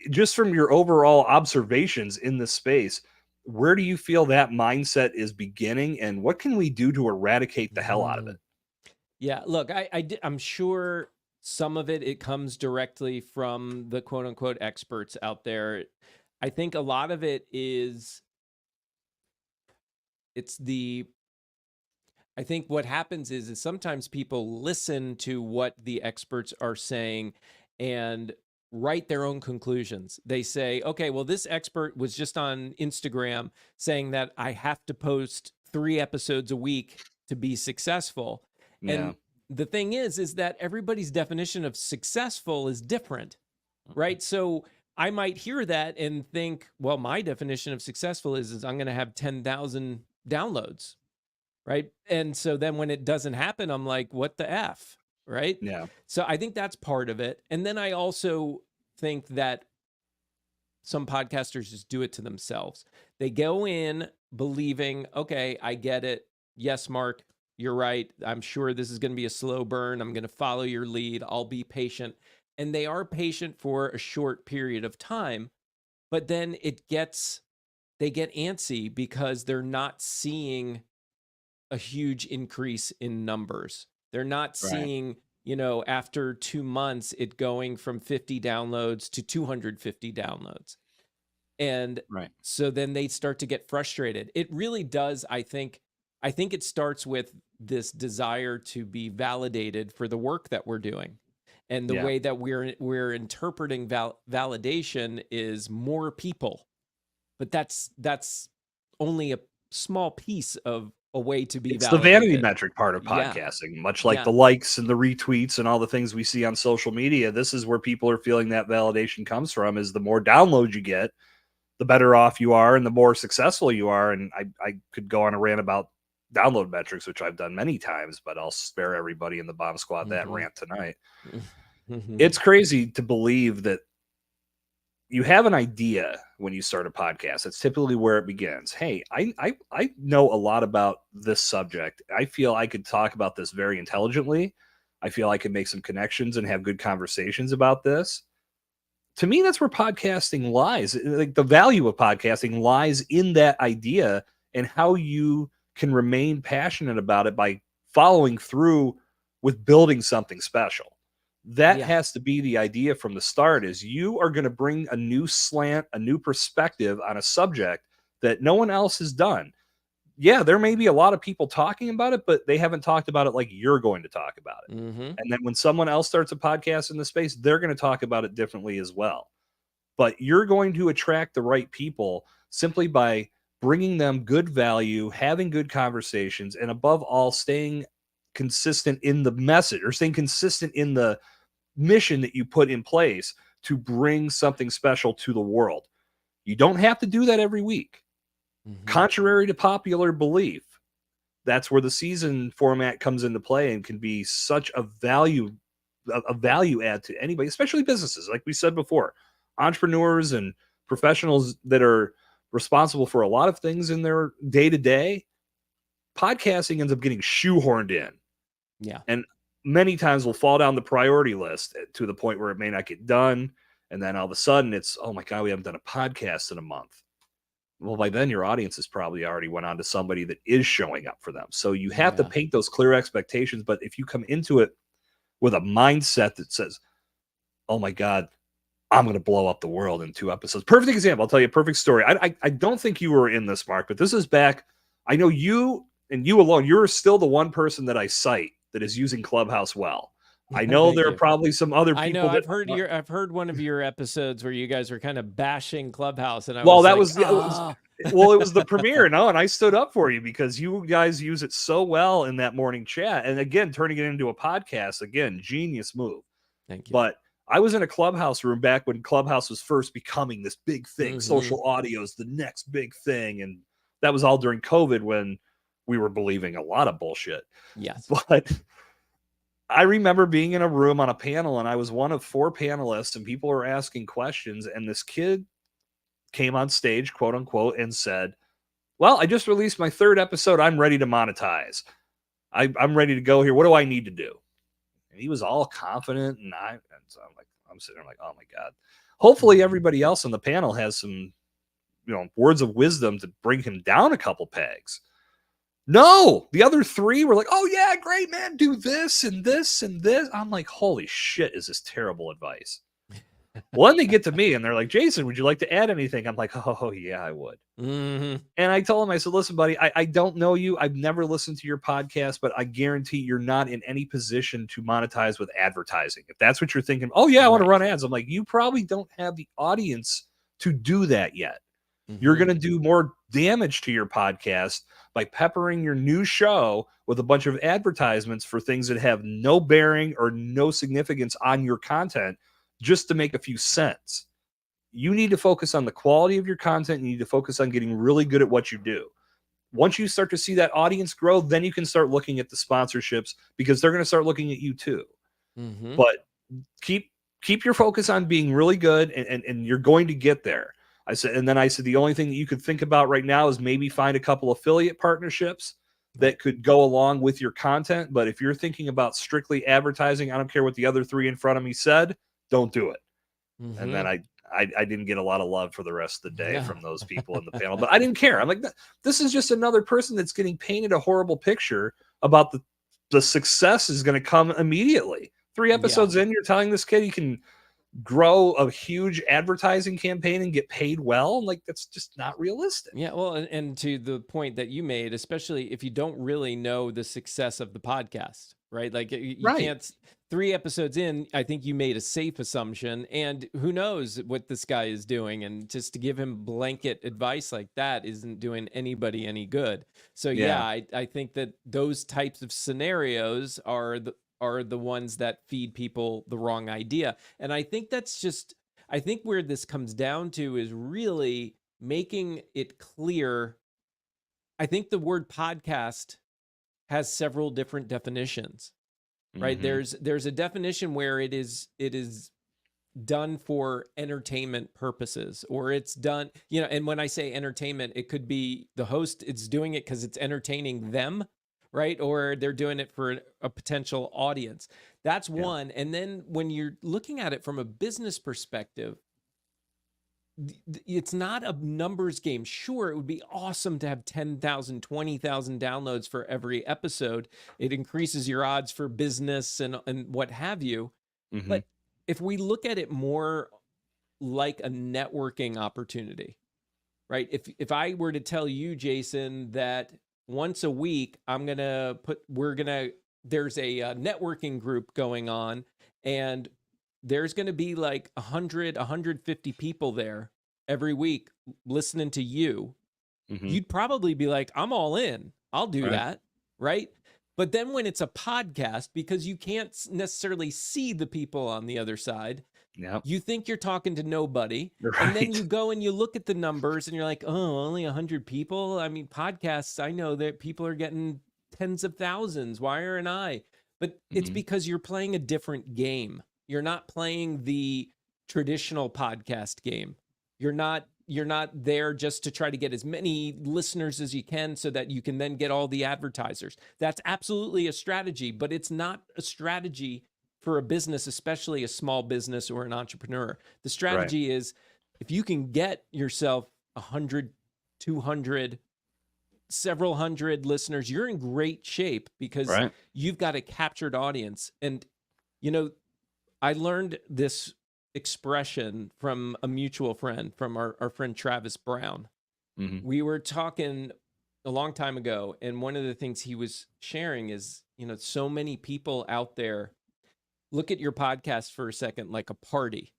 just from your overall observations in this space, where do you feel that mindset is beginning and what can we do to eradicate the hell out of it? Yeah, look, I'm sure some of it comes directly from the quote unquote experts out there. I think a lot of it is, I think what happens is sometimes people listen to what the experts are saying and write their own conclusions. They say, okay, well, this expert was just on Instagram saying that I have to post 3 episodes a week to be successful. And the thing is that everybody's definition of successful is different, right? So I might hear that and think, well, my definition of successful is I'm going to have 10,000 downloads, right? And so then when it doesn't happen, I'm like, what the F, right? Yeah. So I think that's part of it. And then I also think that some podcasters just do it to themselves. They go in believing, okay, I get it. Yes, Mark, you're right. I'm sure this is going to be a slow burn. I'm going to follow your lead. I'll be patient. And they are patient for a short period of time, but then they get antsy because they're not seeing a huge increase in numbers. They're not seeing, you know, after 2 months, it going from 50 downloads to 250 downloads. And so then they start to get frustrated. It really does. I think it starts with this desire to be validated for the work that we're doing. And the way that we're interpreting validation is more people. But that's only a small piece of a way to be validated. The vanity metric part of podcasting, much like the likes and the retweets and all the things we see on social media. This is where people are feeling that validation comes from, is the more downloads you get, the better off you are and the more successful you are. And I could go on a rant about download metrics, which I've done many times, but I'll spare everybody in the Bomb Squad that rant tonight. It's crazy to believe that you have an idea when you start a podcast. It's typically where it begins. Hey, I know a lot about this subject. I feel I could talk about this very intelligently. I feel I can make some connections and have good conversations about this. to me, that's where podcasting lies. Like the value of podcasting lies in that idea and how you can remain passionate about it by following through with building something special. That Yeah. has to be the idea from the start, is you are going to bring a new slant, a new perspective on a subject that no one else has done. Yeah, there may be a lot of people talking about it, but they haven't talked about it like you're going to talk about it. Mm-hmm. And then when someone else starts a podcast in the space, they're going to talk about it differently as well. But you're going to attract the right people simply by bringing them good value, having good conversations, and above all, staying consistent in the message, or staying consistent in the mission that you put in place to bring something special to the world. You don't have to do that every week. Mm-hmm. Contrary to popular belief, that's where the season format comes into play and can be such a value add to anybody, especially businesses. Like we said before, entrepreneurs and professionals that are responsible for a lot of things in their day-to-day, podcasting ends up getting shoehorned in. Yeah. And many times will fall down the priority list to the point where it may not get done. And then all of a sudden it's, oh my God, we haven't done a podcast in a month. Well, by then your audience has probably already went on to somebody that is showing up for them. So you have to paint those clear expectations. But if you come into it with a mindset that says, oh my God, I'm going to blow up the world in 2 episodes. Perfect example. I'll tell you a perfect story. I don't think you were in this, Mark, but this is back. I know you and you alone, you're still the one person that I cite that is using Clubhouse well. I know there are probably some other people. I know. That I've heard one of your episodes where you guys were kind of bashing Clubhouse, and I well, was that like, was, it was the premiere. No, and I stood up for you because you guys use it so well in that morning chat. And again, turning it into a podcast, again, genius move. Thank you. But I was in a Clubhouse room back when Clubhouse was first becoming this big thing. Social audio is the next big thing. And that was all during COVID when we were believing a lot of bullshit. Yes. But I remember being in a room on a panel, and I was one of 4 panelists, and people were asking questions. And this kid came on stage, quote unquote, and said, well, I just released my 3rd episode. I'm ready to monetize. I'm ready to go here. What do I need to do? And he was all confident. And so I'm sitting there like, oh my God. Hopefully everybody else on the panel has some, words of wisdom to bring him down a couple pegs. No, the other 3 were like, oh yeah, great, man. Do this and this and this. I'm like, holy shit, is this terrible advice? Well, then they get to me and they're like, Jason, would you like to add anything? I'm like, oh yeah, I would. And I told him, I said, listen, buddy, I don't know you. I've never listened to your podcast, but I guarantee you're not in any position to monetize with advertising. If that's what you're thinking, oh yeah, I want to run ads. I'm like, you probably don't have the audience to do that yet. You're going to do more damage to your podcast by peppering your new show with a bunch of advertisements for things that have no bearing or no significance on your content, just to make a few cents. You need to focus on the quality of your content. You need to focus on getting really good at what you do. Once you start to see that audience grow, then you can start looking at the sponsorships, because they're going to start looking at you too. But keep your focus on being really good, and you're going to get there. I said, the only thing that you could think about right now is maybe find a couple affiliate partnerships that could go along with your content. But if you're thinking about strictly advertising, I don't care what the other 3 in front of me said, don't do it. And then I didn't get a lot of love for the rest of the day from those people in the panel, but I didn't care. I'm like, this is just another person that's getting painted a horrible picture about the success is going to come immediately. 3 episodes in, you're telling this kid he can grow a huge advertising campaign and get paid well. Like, that's just not realistic. Yeah. Well, and to the point that you made, especially if you don't really know the success of the podcast, right? Like you can't, 3 episodes in, I think you made a safe assumption, and who knows what this guy is doing. And just to give him blanket advice like that isn't doing anybody any good. So I think that those types of scenarios are the ones that feed people the wrong idea. And I think I think where this comes down to is really making it clear. I think the word podcast has several different definitions, right? There's a definition where it is done for entertainment purposes, or it's done, and when I say entertainment, it could be the host, it's doing it because it's entertaining them, right? Or they're doing it for a potential audience. That's Yeah. one. And then when you're looking at it from a business perspective, it's not a numbers game. Sure, it would be awesome to have 10,000, 20,000 downloads for every episode. It increases your odds for business and what have you. Mm-hmm. But if we look at it more like a networking opportunity, right? If I were to tell you, Jason, that once a week there's a networking group going on, and there's going to be like 100, 150 people there every week listening to you, Mm-hmm. you'd probably be like, I'm all in. I'll do that, right? But then when it's a podcast, because you can't necessarily see the people on the other side, you think you're talking to nobody. And then you go and you look at the numbers and you're like, oh, only 100 people? I mean, podcasts, I know that people are getting tens of thousands. Why aren't I? But it's because you're playing a different game. You're not playing the traditional podcast game. You're not there just to try to get as many listeners as you can so that you can then get all the advertisers. That's absolutely a strategy, but it's not a strategy for a business, especially a small business or an entrepreneur. The strategy is, if you can get yourself 100, 200, several hundred listeners, you're in great shape because you've got a captured audience. And, I learned this expression from a mutual friend, from our friend Travis Brown. Mm-hmm. We were talking a long time ago, and one of the things he was sharing is, so many people out there look at your podcast for a second like a party,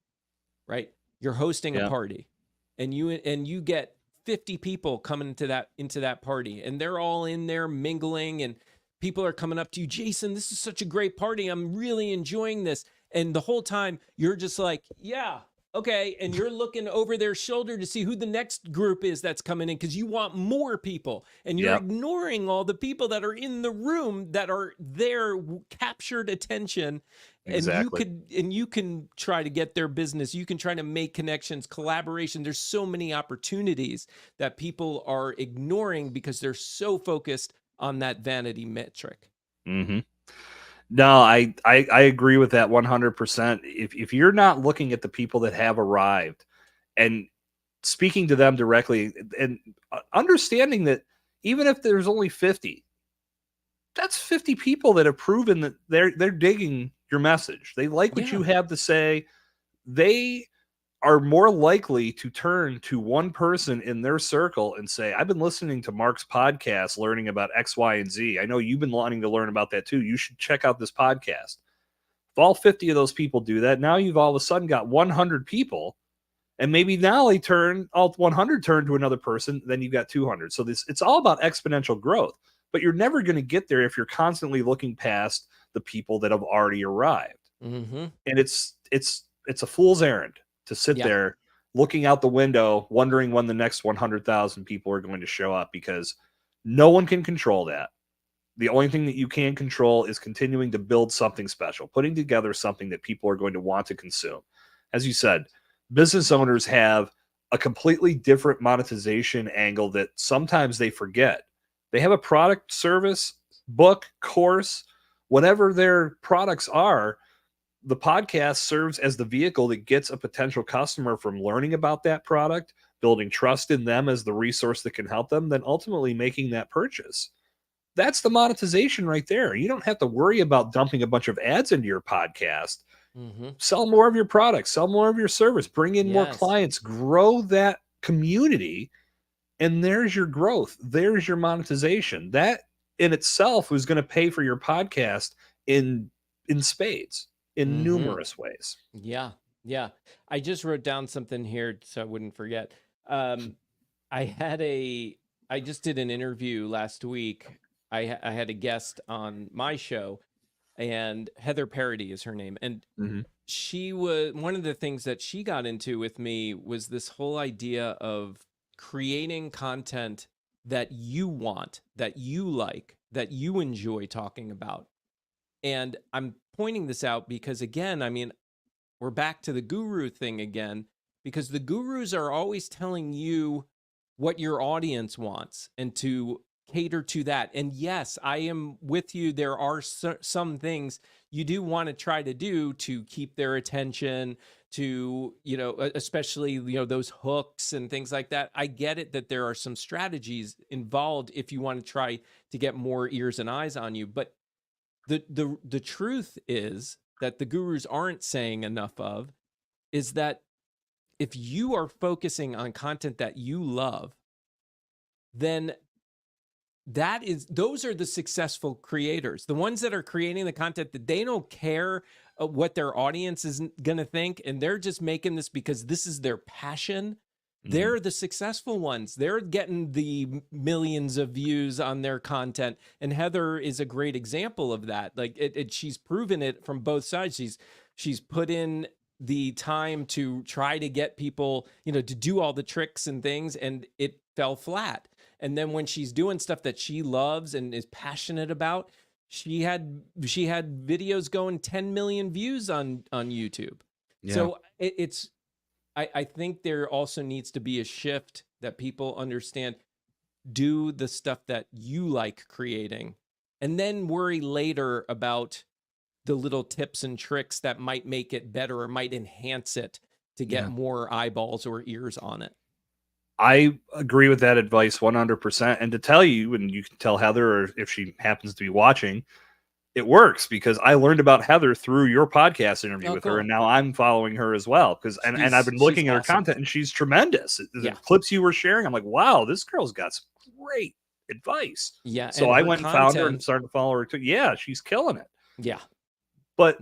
right? You're hosting a party, and you get 50 people coming into that party, and they're all in there mingling, and people are coming up to you, Jason, this is such a great party. I'm really enjoying this. And the whole time you're just like, yeah, okay. And you're looking over their shoulder to see who the next group is that's coming in, because you want more people, and you're ignoring all the people that are in the room that are there, captured attention. Exactly. And you can try to get their business. You can try to make connections, collaboration. There's so many opportunities that people are ignoring because they're so focused on that vanity metric. Mm-hmm. No, I agree with that 100%. If you're not looking at the people that have arrived and speaking to them directly and understanding that even if there's only 50, that's 50 people that have proven that they're digging your message. They like what you have to say. They are more likely to turn to one person in their circle and say, I've been listening to Marc's podcast, learning about X, Y, and Z. I know you've been wanting to learn about that too. You should check out this podcast. If all 50 of those people do that, now you've all of a sudden got 100 people, and maybe now all 100 turn to another person, then you've got 200. So it's all about exponential growth, but you're never going to get there if you're constantly looking past the people that have already arrived. Mm-hmm. And it's a fool's errand to sit there looking out the window, wondering when the next 100,000 people are going to show up, because no one can control that. The only thing that you can control is continuing to build something special, putting together something that people are going to want to consume. As you said, business owners have a completely different monetization angle that sometimes they forget. They have a product, service, book, course, whatever their products are. The podcast serves as the vehicle that gets a potential customer from learning about that product, building trust in them as the resource that can help them, then ultimately making that purchase. That's the monetization right there. You don't have to worry about dumping a bunch of ads into your podcast. Mm-hmm. Sell more of your products, sell more of your service, bring in more clients, grow that community, and there's your growth. There's your monetization. That in itself is going to pay for your podcast in spades. In numerous ways. Yeah. I just wrote down something here so I wouldn't forget. I just did an interview last week. I had a guest on my show, and Heather Parody is her name. And she was, one of the things that she got into with me was this whole idea of creating content that you want, that you like, that you enjoy talking about. And I'm pointing this out because, again, I mean, we're back to the guru thing again, because the gurus are always telling you what your audience wants and to cater to that. And yes, I am with you. There are some things you do want to try to do to keep their attention, to, especially, those hooks and things like that. I get it that there are some strategies involved if you want to try to get more ears and eyes on you. But the truth is that the gurus aren't saying enough of is that if you are focusing on content that you love, then those are the successful creators, the ones that are creating the content that they don't care what their audience is going to think, and they're just making this because this is their passion. They're the successful ones. They're getting the millions of views on their content. And Heather is a great example of that. Like she's proven it from both sides. She's put in the time to try to get people, to do all the tricks and things, and it fell flat. And then when she's doing stuff that she loves and is passionate about, she had videos going 10 million views on YouTube. Yeah. So I think there also needs to be a shift that people understand, do the stuff that you like creating, and then worry later about the little tips and tricks that might make it better or might enhance it to get more eyeballs or ears on it. I agree with that advice 100%. And to tell you, and you can tell Heather, or if she happens to be watching, it works because I learned about Heather through your podcast interview with her, and now I'm following her as well. And I've been looking at her content, and she's tremendous. The clips you were sharing, I'm like, wow, this girl's got some great advice. Yeah. So I went and found her and started to follow her too. Yeah, she's killing it. Yeah. But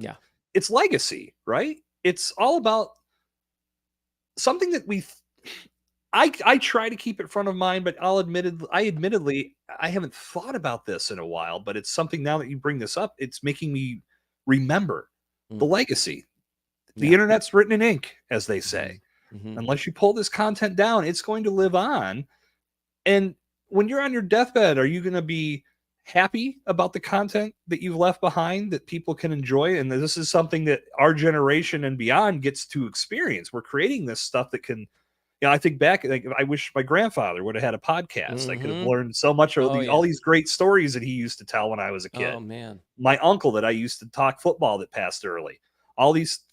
it's legacy, right? It's all about something that I try to keep it front of mind, but admittedly, I haven't thought about this in a while, but it's something now that you bring this up, it's making me remember the legacy. The internet's written in ink, as they say. Unless you pull this content down, it's going to live on. And when you're on your deathbed, are you going to be happy about the content that you've left behind that people can enjoy? And this is something that our generation and beyond gets to experience. We're creating this stuff that can, I think back, like, I wish my grandfather would have had a podcast. I could have learned so much of all these great stories that he used to tell when I was a kid. Oh man. My uncle that I used to talk football that passed early. All these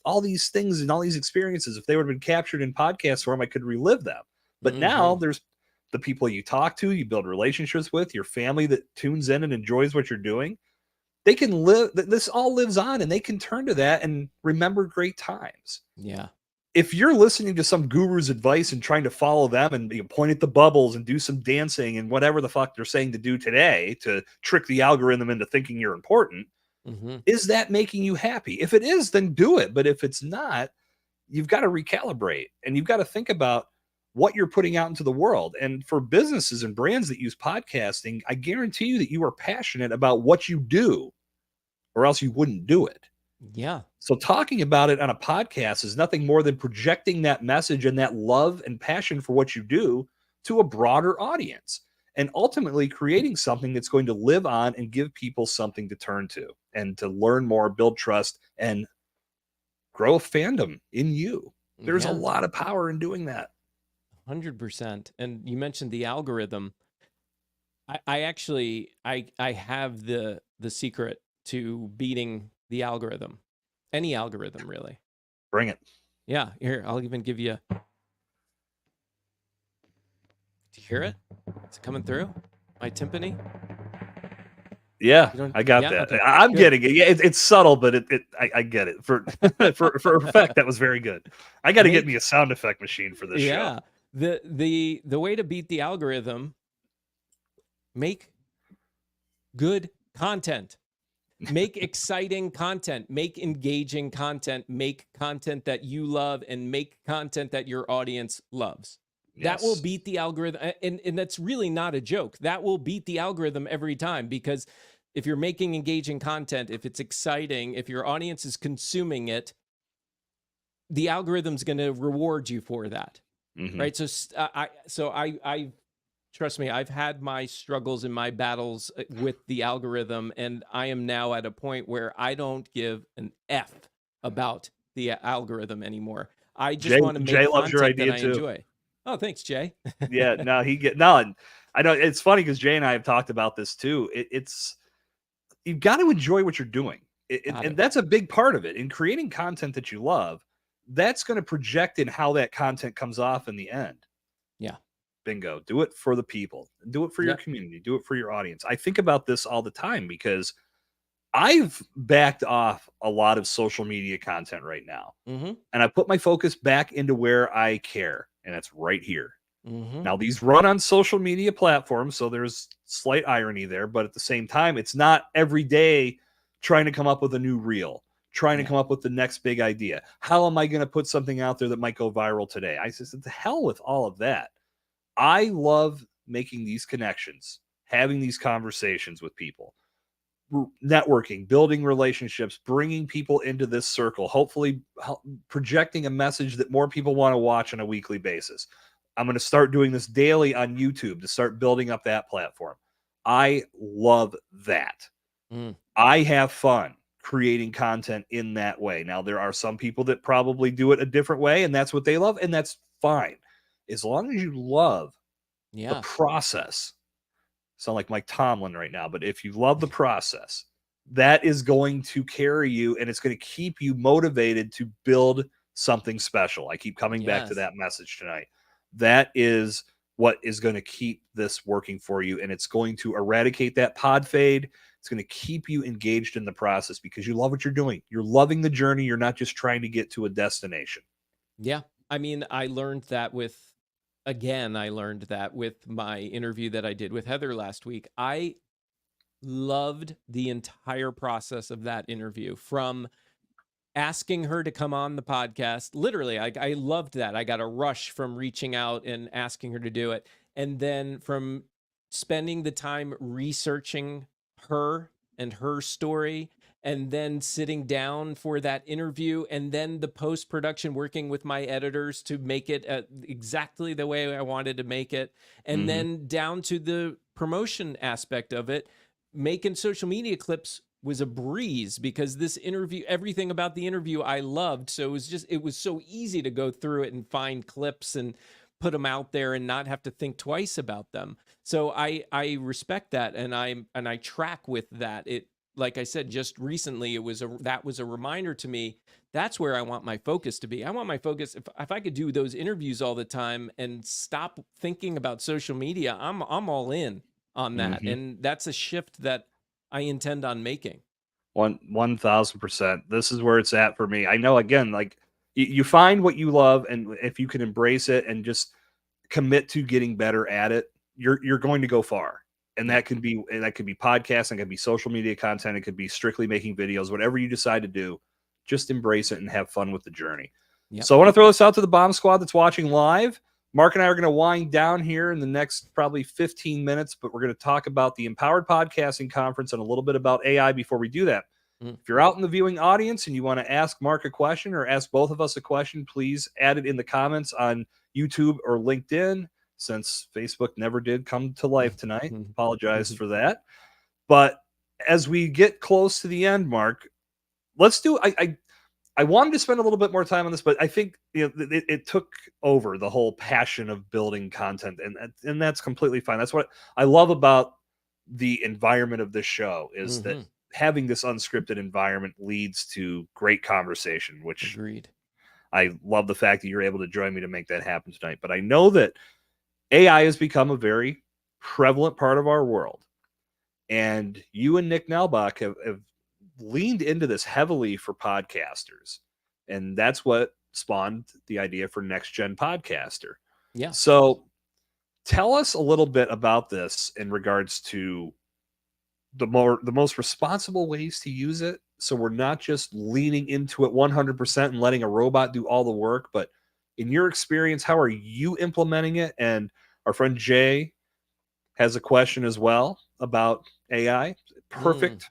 things and all these experiences, if they would have been captured in podcast form, I could relive them. But now there's the people you talk to, you build relationships with, your family that tunes in and enjoys what you're doing. They can live, this all lives on, and they can turn to that and remember great times. Yeah. If you're listening to some guru's advice and trying to follow them and point at the bubbles and do some dancing and whatever the fuck they're saying to do today to trick the algorithm into thinking you're important, is that making you happy? If it is, then do it. But if it's not, you've got to recalibrate, and you've got to think about what you're putting out into the world. And for businesses and brands that use podcasting, I guarantee you that you are passionate about what you do, or else you wouldn't do it. Yeah. So talking about it on a podcast is nothing more than projecting that message and that love and passion for what you do to a broader audience, and ultimately creating something that's going to live on and give people something to turn to and to learn more, build trust, and grow a fandom in you. There's a lot of power in doing that. 100%. And you mentioned the algorithm. I actually have the secret to beating the algorithm. Any algorithm, really. Bring it. Yeah, here, I'll even give you. Do you hear it? Is it coming through? My timpani? Yeah, I got that. Okay. I'm getting it. Yeah, it's subtle, but I get it. For effect, that was very good. I got to get me a sound effect machine for this show. The way to beat the algorithm, make good content. Make exciting content, make engaging content, make content that you love, and make content that your audience loves. That will beat the algorithm. And that's really not a joke. That will beat the algorithm every time, because if you're making engaging content, if it's exciting, if your audience is consuming it, the algorithm's going to reward you for that. Right. So I trust me, I've had my struggles and my battles with the algorithm, and I am now at a point where I don't give an F about the algorithm anymore. I just want to make content that I enjoy. Oh, thanks, Jay. Yeah, no, I know it's funny because Jay and I have talked about this too. It's you've got to enjoy what you're doing. And that's a big part of it. In creating content that you love, that's going to project in how that content comes off in the end. Yeah. Bingo. Do it for the people. Do it for your community. Do it for your audience. I think about this all the time because I've backed off a lot of social media content right now. Mm-hmm. And I put my focus back into where I care. And that's right here. Mm-hmm. Now, these run on social media platforms, so there's slight irony there, but at the same time, it's not every day trying to come up with a new reel, trying to come up with the next big idea. How am I going to put something out there that might go viral today? I said, to hell with all of that. I love making these connections, having these conversations with people, networking, building relationships, bringing people into this circle, hopefully projecting a message that more people want to watch on a weekly basis. I'm going to start doing this daily on YouTube to start building up that platform. I love that. I have fun creating content in that way. Now, there are some people that probably do it a different way, and that's what they love, and that's fine. As long as you love the process. Sound like Mike Tomlin right now, but if you love the process, that is going to carry you, and it's going to keep you motivated to build something special. I keep coming back to that message tonight. That is what is going to keep this working for you, and it's going to eradicate that pod fade. It's going to keep you engaged in the process because you love what you're doing. You're loving the journey. You're not just trying to get to a destination. Yeah. I mean, I learned that with my interview that I did with Heather last week. I loved the entire process of that interview, from asking her to come on the podcast. Literally, I loved that. I got a rush from reaching out and asking her to do it. And then from spending the time researching her and her story, and then sitting down for that interview, and then the post-production, working with my editors to make it exactly the way I wanted to make it. And then down to the promotion aspect of it, making social media clips was a breeze because this interview, everything about the interview I loved. So it was so easy to go through it and find clips and put them out there and not have to think twice about them. So I respect that, and I track with that. It, like I said, just recently, that was a reminder to me. That's where I want my focus to be. I want my focus. If I could do those interviews all the time and stop thinking about social media, I'm all in on that. And that's a shift that I intend on making. 1,000%. This is where it's at for me. I know, again, like you find what you love, and if you can embrace it and just commit to getting better at it, you're going to go far. And that could be podcasting, it could be social media content, it could be strictly making videos, whatever you decide to do, just embrace it and have fun with the journey. So I want to throw this out to the Bomb Squad that's watching live. Mark and I are going to wind down here in the next probably 15 minutes, but we're going to talk about the Empowered Podcasting Conference and a little bit about AI before we do that. If you're out in the viewing audience and you want to ask Mark a question or ask both of us a question, please add it in the comments on YouTube or LinkedIn. Since Facebook never did come to life tonight. Apologize for that. But as we get close to the end, Mark, let's do, I wanted to spend a little bit more time on this, but I think it took over the whole passion of building content, and that's completely fine. That's what I love about the environment of this show is that having this unscripted environment leads to great conversation, which agreed. I love the fact that you're able to join me to make that happen tonight. But I know that AI has become a very prevalent part of our world. And you and Nick Nelbach have leaned into this heavily for podcasters. And that's what spawned the idea for Next Gen Podcaster. Yeah. So tell us a little bit about this in regards to the most responsible ways to use it. So we're not just leaning into it 100% and letting a robot do all the work, but in your experience, how are you implementing it? And our friend Jay has a question as well about AI. Perfect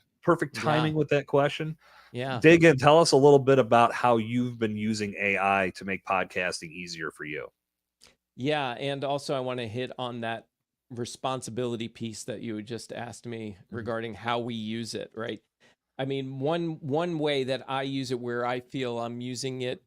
timing with that question. Yeah. Dig in. Tell us a little bit about how you've been using AI to make podcasting easier for you. Yeah. And also I want to hit on that responsibility piece that you just asked me regarding how we use it, right? I mean, one way that I use it where I feel I'm using it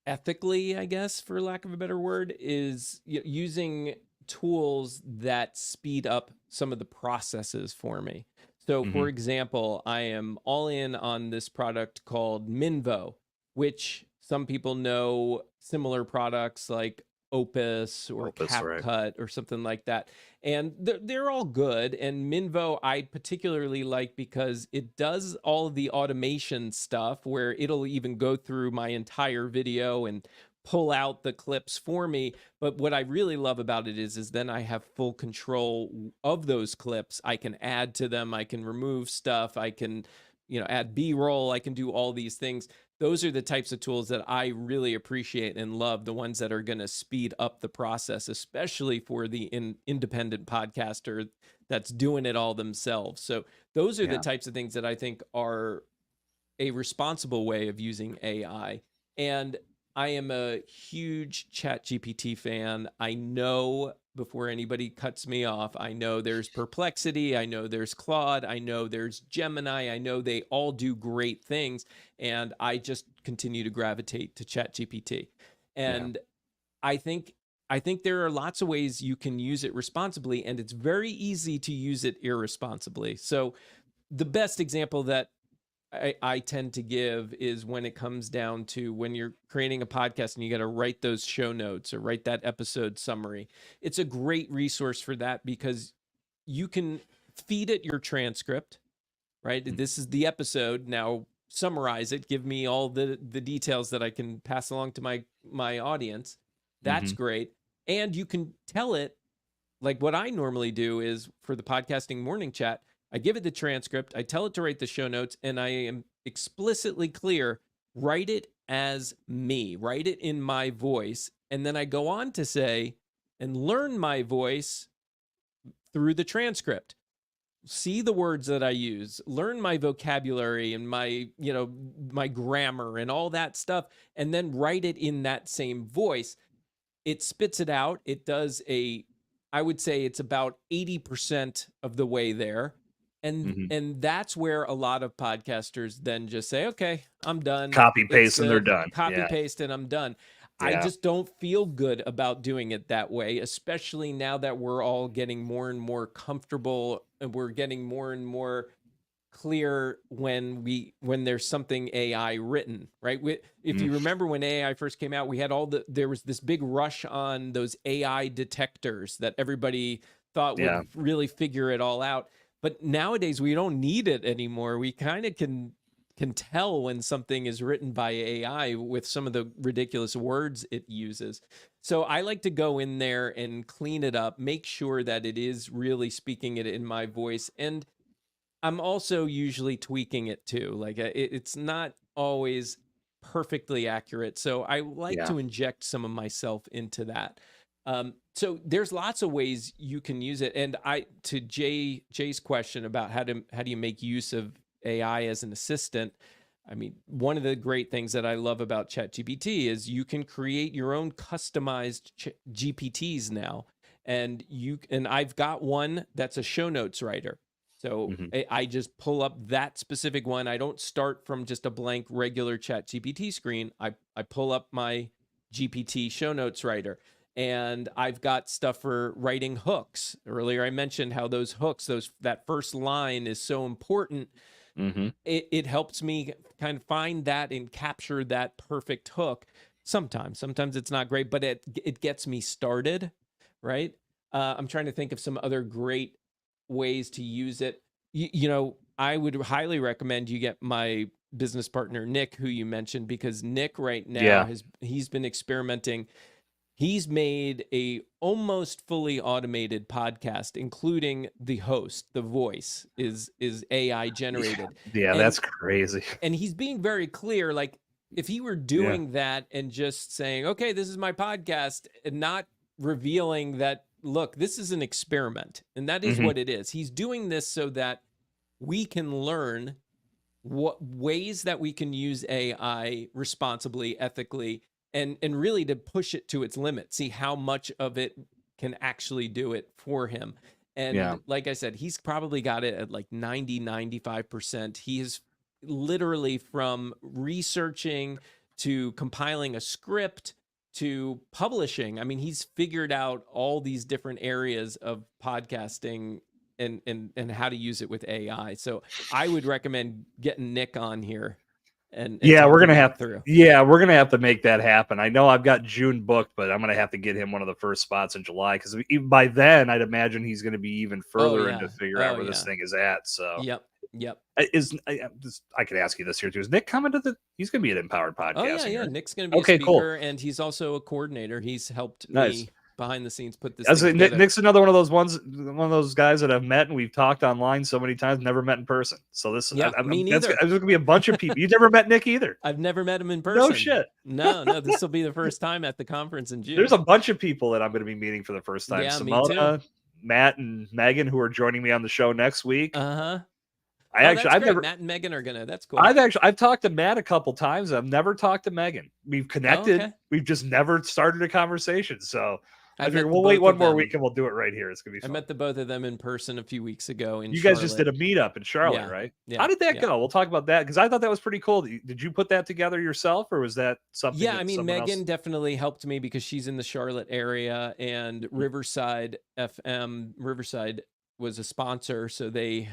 ethically, I guess, for lack of a better word, is using tools that speed up some of the processes for me. So, for example, I am all in on this product called Minvo, which some people know similar products like Opus or Opus, right? CapCut or something like that. And they're all good. And Minvo, I particularly like because it does all of the automation stuff where it'll even go through my entire video and pull out the clips for me. But what I really love about it is then I have full control of those clips. I can add to them, I can remove stuff, I can, add B-roll, I can do all these things. Those are the types of tools that I really appreciate and love, the ones that are going to speed up the process, especially for the independent podcaster that's doing it all themselves. So those are the types of things that I think are a responsible way of using AI. And I am a huge ChatGPT fan. I know, before anybody cuts me off, I know there's Perplexity, I know there's Claude, I know there's Gemini, I know they all do great things, and I just continue to gravitate to ChatGPT. And I think there are lots of ways you can use it responsibly, and it's very easy to use it irresponsibly. So the best example that I tend to give is when it comes down to when you're creating a podcast and you got to write those show notes or write that episode summary. It's a great resource for that because you can feed it your transcript, right? This is the episode. Now summarize it. Give me all the details that I can pass along to my audience. That's great. And you can tell it, like what I normally do is for the podcasting morning chat, I give it the transcript, I tell it to write the show notes, and I am explicitly clear, write it as me, write it in my voice. And then I go on to say, and learn my voice through the transcript. See the words that I use, learn my vocabulary and my grammar and all that stuff, and then write it in that same voice. It spits it out. It does I would say it's about 80% of the way there. And that's where a lot of podcasters then just say, okay, I'm done. Copy paste and they're done. Copy paste and I'm done. I just don't feel good about doing it that way, especially now that we're all getting more and more comfortable and we're getting more and more clear when there's something AI written, right? If you remember when AI first came out, we had there was this big rush on those AI detectors that everybody thought would really figure it all out. But nowadays we don't need it anymore. We kind of can tell when something is written by AI with some of the ridiculous words it uses. So I like to go in there and clean it up, make sure that it is really speaking it in my voice. And I'm also usually tweaking it too. Like it's not always perfectly accurate. So I like to inject some of myself into that. So there's lots of ways you can use it. And to Jay's question about how do you make use of AI as an assistant, I mean, one of the great things that I love about ChatGPT is you can create your own customized GPTs now. And I've got one that's a show notes writer. So I just pull up that specific one. I don't start from just a blank regular ChatGPT screen. I pull up my GPT show notes writer. And I've got stuff for writing hooks. Earlier, I mentioned how those hooks, that first line is so important. It helps me kind of find that and capture that perfect hook. Sometimes it's not great, but it gets me started, right? I'm trying to think of some other great ways to use it. I would highly recommend you get my business partner, Nick, who you mentioned, because Nick right now he's been experimenting. He's made a almost fully automated podcast, including the host. The voice is AI generated. Yeah, that's crazy. And he's being very clear. Like if he were doing that and just saying, okay, this is my podcast, and not revealing that, look, this is an experiment. And that is what it is. He's doing this so that we can learn what ways that we can use AI responsibly, ethically, and really to push it to its limit, see how much of it can actually do it for him. And like I said, he's probably got it at like 95%. He is literally from researching to compiling a script to publishing. I mean, he's figured out all these different areas of podcasting and how to use it with AI. So I would recommend getting Nick on here and Yeah, we're talking gonna about have through. yeah, we're gonna have to make that happen. I know I've got June booked, but I'm gonna have to get him one of the first spots in July because by then I'd imagine he's gonna be even Oh further into yeah. figure out Oh where this yeah. thing is at. So Yep. Yep. I could ask you this here too. Is Nick coming to the? He's gonna be at Empowered Oh yeah, Podcasting, yeah. right? Nick's going to be a Okay, cool, speaker, and he's also a coordinator. He's helped nice. me behind the scenes put this As thing together. Nick's another one of those guys that I've met and we've talked online so many times, never met in person. So this, Yeah, me neither. There's gonna be a bunch of people. You've never met Nick either. I've never met him in person. No shit. No. This will be the first time at the conference in June. There's a bunch of people that I'm going to be meeting for the first time. Yeah, me Simona, Matt, and Megan, who are joining me on the show next week. Matt and Megan are gonna. That's cool. I've talked to Matt a couple times. I've never talked to Megan. We've connected. Okay. We've just never started a conversation. So I figured met we'll the wait both one of more them. week and we'll do it right here. It's gonna be I fun. met the both of them in person a few weeks ago in You Charlotte. guys just did a meetup in Charlotte, Yeah. right? Yeah. How did that Yeah. go? We'll talk about that because I thought that was pretty cool. Did you put that together yourself, or was that something? Yeah, that I mean, someone Megan else... definitely helped me because she's in the Charlotte area, and Riverside FM, Riverside was a sponsor, so they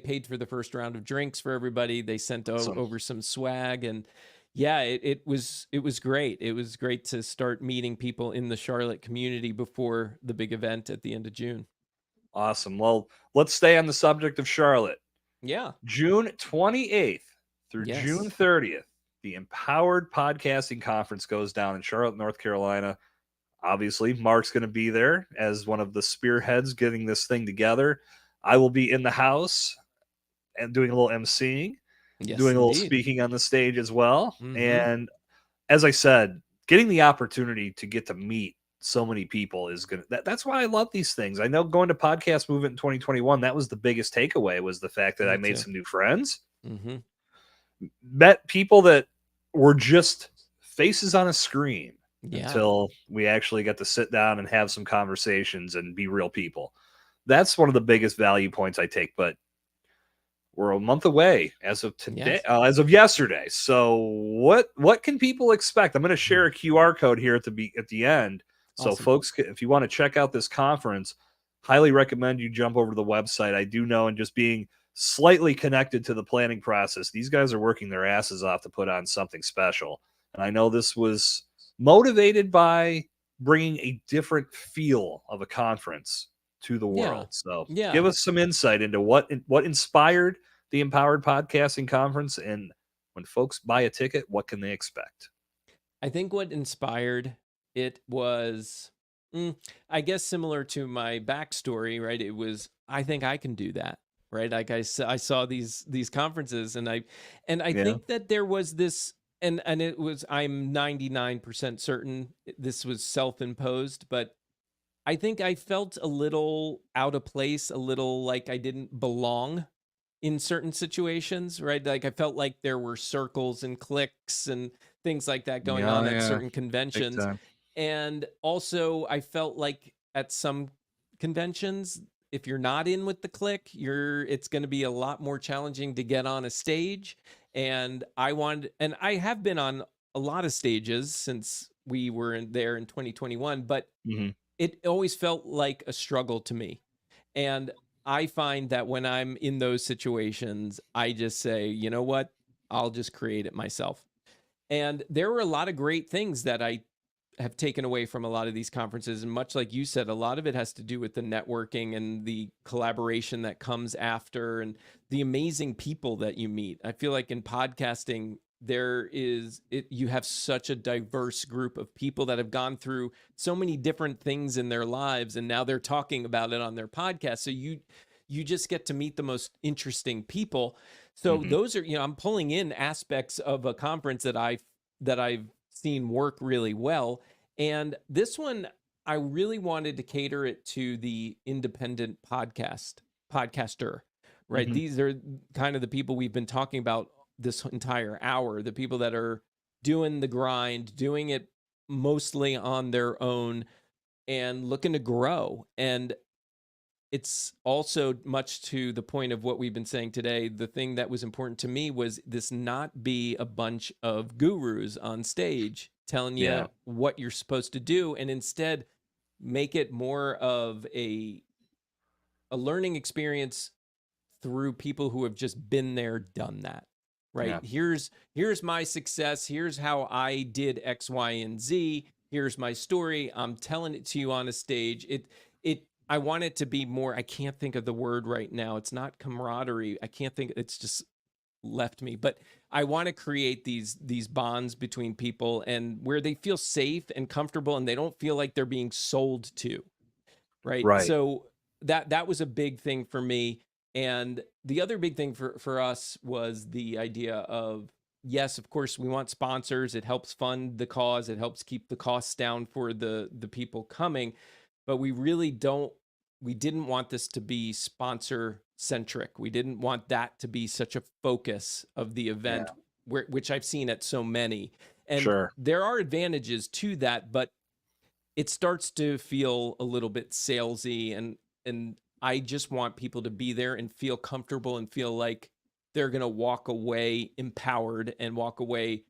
paid for the first round of drinks for everybody. They sent over some swag, and yeah, it was great. It was great to start meeting people in the Charlotte community before the big event at the end of June. Awesome. Well, let's stay on the subject of Charlotte. Yeah. June 28th through June 30th, the Empowered Podcasting Conference goes down in Charlotte, North Carolina. Obviously, Mark's going to be there as one of the spearheads getting this thing together. I will be in the house and doing a little emceeing, doing a little speaking on the stage as well. Mhm. And as I said, getting the opportunity to get to meet so many people is going to, that's why I love these things. I know going to Podcast Movement in 2021, that was the biggest takeaway, was the fact that I made some new friends, met people that were just faces on a screen until we actually got to sit down and have some conversations and be real people. That's one of the biggest value points I take, but we're a month away as of today, as of yesterday. So what can people expect? I'm going to share a QR code here at the end. So folks, if you want to check out this conference, highly recommend you jump over to the website. I do know, and just being slightly connected to the planning process, these guys are working their asses off to put on something special. And I know this was motivated by bringing a different feel of a conference to the world. So give us some insight into what inspired the Empowered Podcasting Conference, and when folks buy a ticket, what can they expect? I think what inspired it was, I guess, similar to my backstory, right? It was, I think I can do that, right? Like I saw these conferences, and I think that there was this, and it was, I'm 99% certain this was self-imposed, but I think I felt a little out of place, a little like I didn't belong in certain situations, right? Like I felt like there were circles and cliques and things like that going on at certain conventions. And also I felt like at some conventions, if you're not in with the clique, it's going to be a lot more challenging to get on a stage. And I have been on a lot of stages since we were there in 2021, but it always felt like a struggle to me. And I find that when I'm in those situations, I just say, you know what, I'll just create it myself. And there were a lot of great things that I have taken away from a lot of these conferences. And much like you said, a lot of it has to do with the networking and the collaboration that comes after and the amazing people that you meet. I feel like in podcasting, you have such a diverse group of people that have gone through so many different things in their lives, and now they're talking about it on their podcast. So you just get to meet the most interesting people. So those are, I'm pulling in aspects of a conference that I've seen work really well. And this one, I really wanted to cater it to the independent podcaster, right? These are kind of the people we've been talking about this entire hour, the people that are doing the grind, doing it mostly on their own and looking to grow. And it's also much to the point of what we've been saying today. The thing that was important to me was this not be a bunch of gurus on stage telling you what you're supposed to do, and instead make it more of a learning experience through people who have just been there, done that, right? Here's my success. Here's how I did X, Y, and Z. Here's my story. I'm telling it to you on a stage. I want it to be more, I can't think of the word right now. It's not camaraderie. I can't think, it's just left me, but I want to create these bonds between people, and where they feel safe and comfortable and they don't feel like they're being sold to. Right. So that was a big thing for me. And the other big thing for us was the idea of, yes, of course, we want sponsors. It helps fund the cause. It helps keep the costs down for the people coming. But we didn't want this to be sponsor centric. We didn't want that to be such a focus of the event, which I've seen at so many. And there are advantages to that, but it starts to feel a little bit salesy, and I just want people to be there and feel comfortable and feel like they're going to walk away empowered and walk away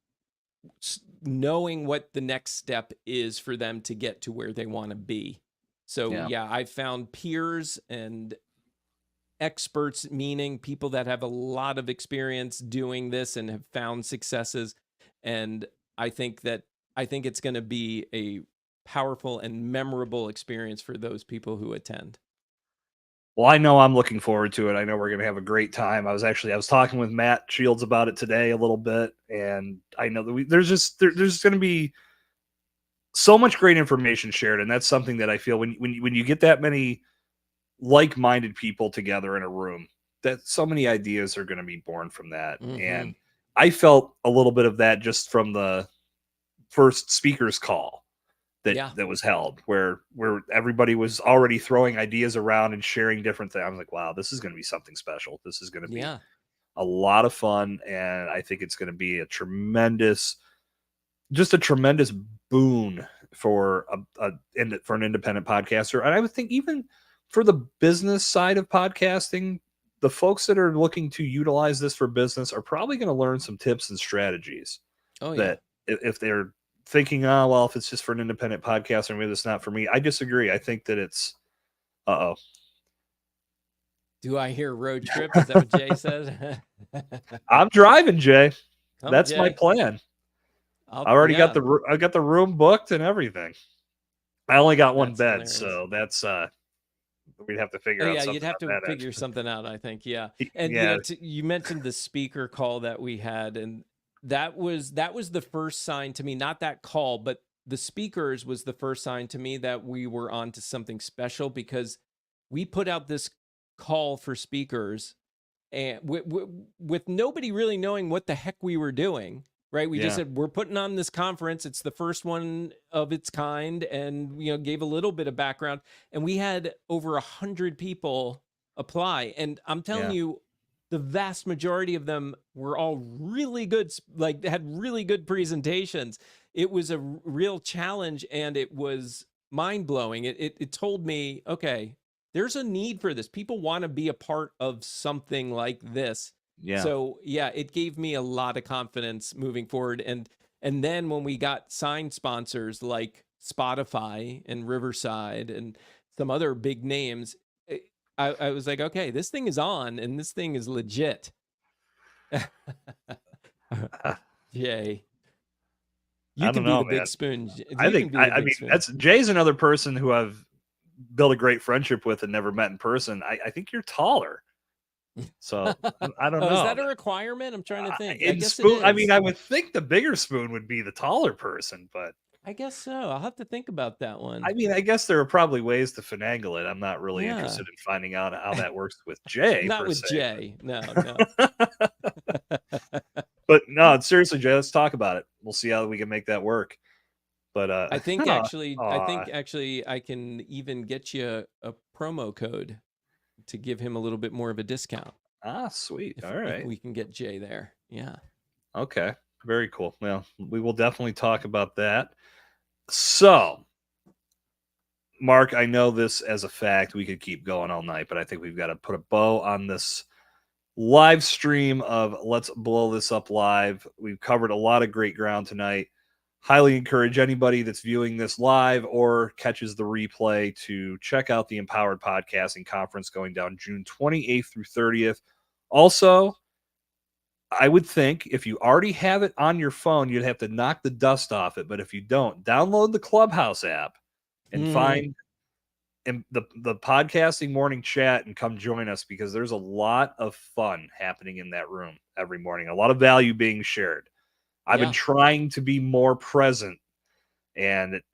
knowing what the next step is for them to get to where they want to be. So I found peers and experts, meaning people that have a lot of experience doing this and have found successes. And I think it's going to be a powerful and memorable experience for those people who attend. Well, I know I'm looking forward to it. I know we're going to have a great time. I was talking with Matt Shields about it today a little bit, and I know that there's going to be so much great information shared, and that's something that I feel when you get that many like-minded people together in a room, that so many ideas are going to be born from that. And I felt a little bit of that just from the first speakers call that was held, where everybody was already throwing ideas around and sharing different things. I was like, wow, this is going to be something special. This is going to be a lot of fun, and I think it's going to be a tremendous boon for an independent podcaster. And I would think even for the business side of podcasting, the folks that are looking to utilize this for business are probably going to learn some tips and strategies that if they're thinking, oh, well, if it's just for an independent podcaster, maybe it's not for me. I disagree. I think that it's, Do I hear road trip? Is that what Jay says? I'm driving, Jay. That's Jay. my plan. I already got the room booked and everything. I only got one bed, hilarious. So that's we'd have to figure out. Yeah, you'd have to figure something out, I think. Yeah, and you mentioned the speaker call that we had, and that was the first sign to me. Not that call, but the speakers was the first sign to me that we were on to something special, because we put out this call for speakers, and with nobody really knowing what the heck we were doing. Right. We just said, we're putting on this conference. It's the first one of its kind. And, gave a little bit of background, and we had over 100 people apply. And I'm telling you, the vast majority of them were all really good, like had really good presentations. It was a real challenge, and it was mind blowing. It told me, okay, there's a need for this. People want to be a part of something like this. So it gave me a lot of confidence moving forward. And then when we got signed sponsors like Spotify and Riverside and some other big names, I was like, okay, this thing is on, and this thing is legit. Jay, you can be the big spoon. I think that's Jay's another person who I've built a great friendship with and never met in person. I think you're taller. So I don't know. Is that a requirement? I'm trying to think. I guess spoon, I mean, I would think the bigger spoon would be the taller person, but I guess so. I'll have to think about that one. I mean, I guess there are probably ways to finagle it. I'm not really interested in finding out how that works with Jay. Not with Jay. No. But no, seriously, Jay, let's talk about it. We'll see how we can make that work. But I think actually I can even get you a promo code to give him a little bit more of a discount. Sweet. All right. If we can get Jay there. Yeah. Okay. Very cool. Well, we will definitely talk about that. So, Mark, I know this as a fact. We could keep going all night, but I think we've got to put a bow on this live stream of Let's Blow This Up Live. We've covered a lot of great ground tonight. highly encourage anybody that's viewing this live or catches the replay to check out the Empowered Podcasting Conference going down June 28th through 30th. Also, I would think if you already have it on your phone, you'd have to knock the dust off it. But if you don't, download the Clubhouse app and find the podcasting morning chat and come join us, because there's a lot of fun happening in that room every morning. A lot of value being shared. I've been trying to be more present, and it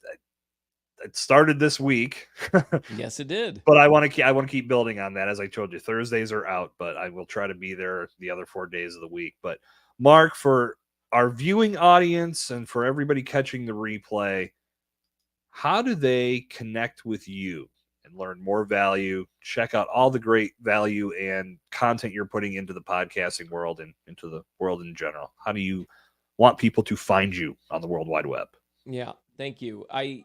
started this week. Yes, it did. But I want to keep building on that. As I told you, Thursdays are out, but I will try to be there the other 4 days of the week. But Mark, for our viewing audience and for everybody catching the replay, how do they connect with you and learn more value? Check out all the great value and content you're putting into the podcasting world and into the world in general. How do you want people to find you on the World Wide Web? Yeah, thank you. I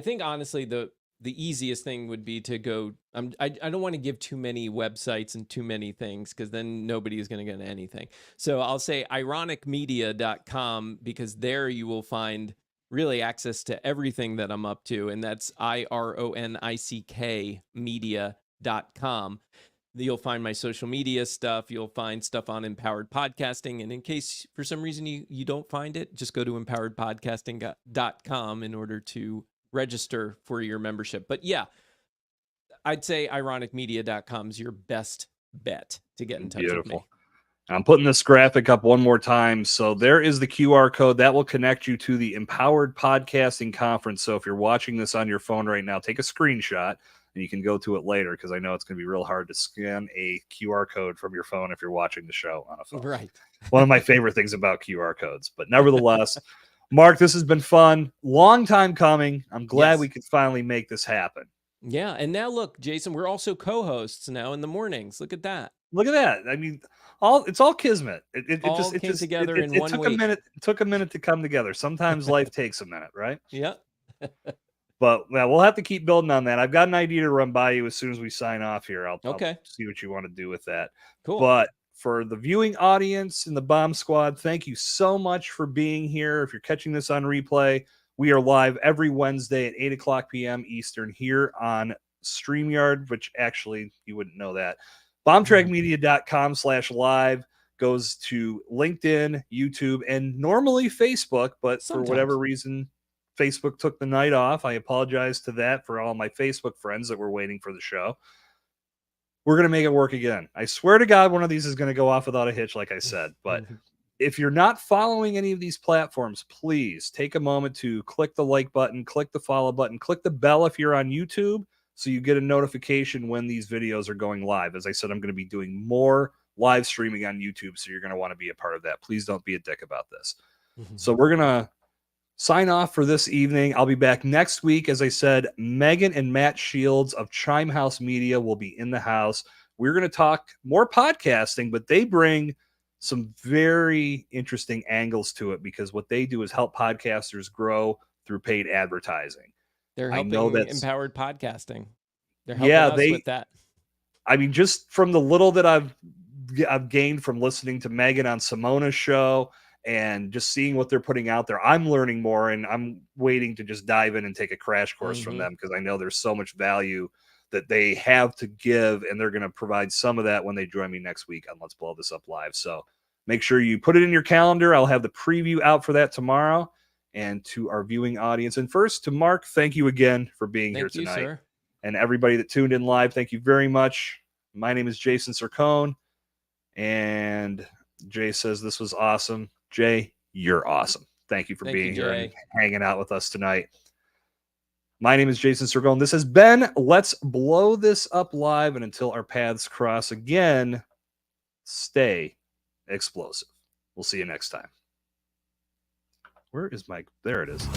think honestly the easiest thing would be to go. I don't want to give too many websites and too many things, because then nobody is going to get anything. So I'll say ironicmedia.com, because there you will find really access to everything that I'm up to, and that's IRONICK media.com. You'll find my social media stuff. You'll find stuff on Empowered Podcasting. And in case for some reason you don't find it, just go to empoweredpodcasting.com in order to register for your membership. But yeah, I'd say ironicmedia.com is your best bet to get in touch with me. I'm putting this graphic up one more time. So there is the QR code that will connect you to the Empowered Podcasting Conference. So if you're watching this on your phone right now, take a screenshot. And you can go to it later, because I know it's going to be real hard to scan a QR code from your phone if you're watching the show on a phone. Right. One of my favorite things about QR codes. But nevertheless, Mark, this has been fun. Long time coming. I'm glad we could finally make this happen. Yeah. And now look, Jason, we're also co-hosts now in the mornings. Look at that. Look at that. I mean, it's all kismet. It just came together in one week. It took a minute to come together. Sometimes life takes a minute, right? Yeah. But yeah, we'll have to keep building on that. I've got an idea to run by you as soon as we sign off here. I'll see what you want to do with that. Cool. But for the viewing audience and the Bomb Squad, thank you so much for being here. If you're catching this on replay, we are live every Wednesday at 8:00 p.m. Eastern here on StreamYard, which actually you wouldn't know that. Bombtrackmedia.com/live goes to LinkedIn, YouTube, and normally Facebook, but for whatever reason, Facebook took the night off. I apologize to that for all my Facebook friends that were waiting for the show. We're going to make it work again. I swear to God, one of these is going to go off without a hitch, like I said. But if you're not following any of these platforms, please take a moment to click the like button, click the follow button, click the bell if you're on YouTube, so you get a notification when these videos are going live. As I said, I'm going to be doing more live streaming on YouTube, so you're going to want to be a part of that. Please don't be a dick about this. So we're going to sign off for this evening. I'll be back next week. As I said, Megan and Matt Shields of Chime House Media will be in the house. We're going to talk more podcasting, but they bring some very interesting angles to it, because what they do is help podcasters grow through paid advertising. They're helping Empowered Podcasting. They're helping us with that. I mean, just from the little that I've gained from listening to Megan on Simona's show and just seeing what they're putting out there, I'm learning more, and I'm waiting to just dive in and take a crash course from them, because I know there's so much value that they have to give, and they're going to provide some of that when they join me next week on Let's Blow This Up Live. So make sure you put it in your calendar. I'll have the preview out for that tomorrow. And to our viewing audience, and first to Mark, thank you again for being here tonight. Sir. And everybody that tuned in live, thank you very much. My name is Jason Sircone, and Jay says this was awesome. Jay, you're awesome. Thank you for being here and hanging out with us tonight. My name is Jason Sircone. This has been Let's Blow This Up Live, and until our paths cross again, stay explosive. We'll see you next time. Where is Mike? There it is.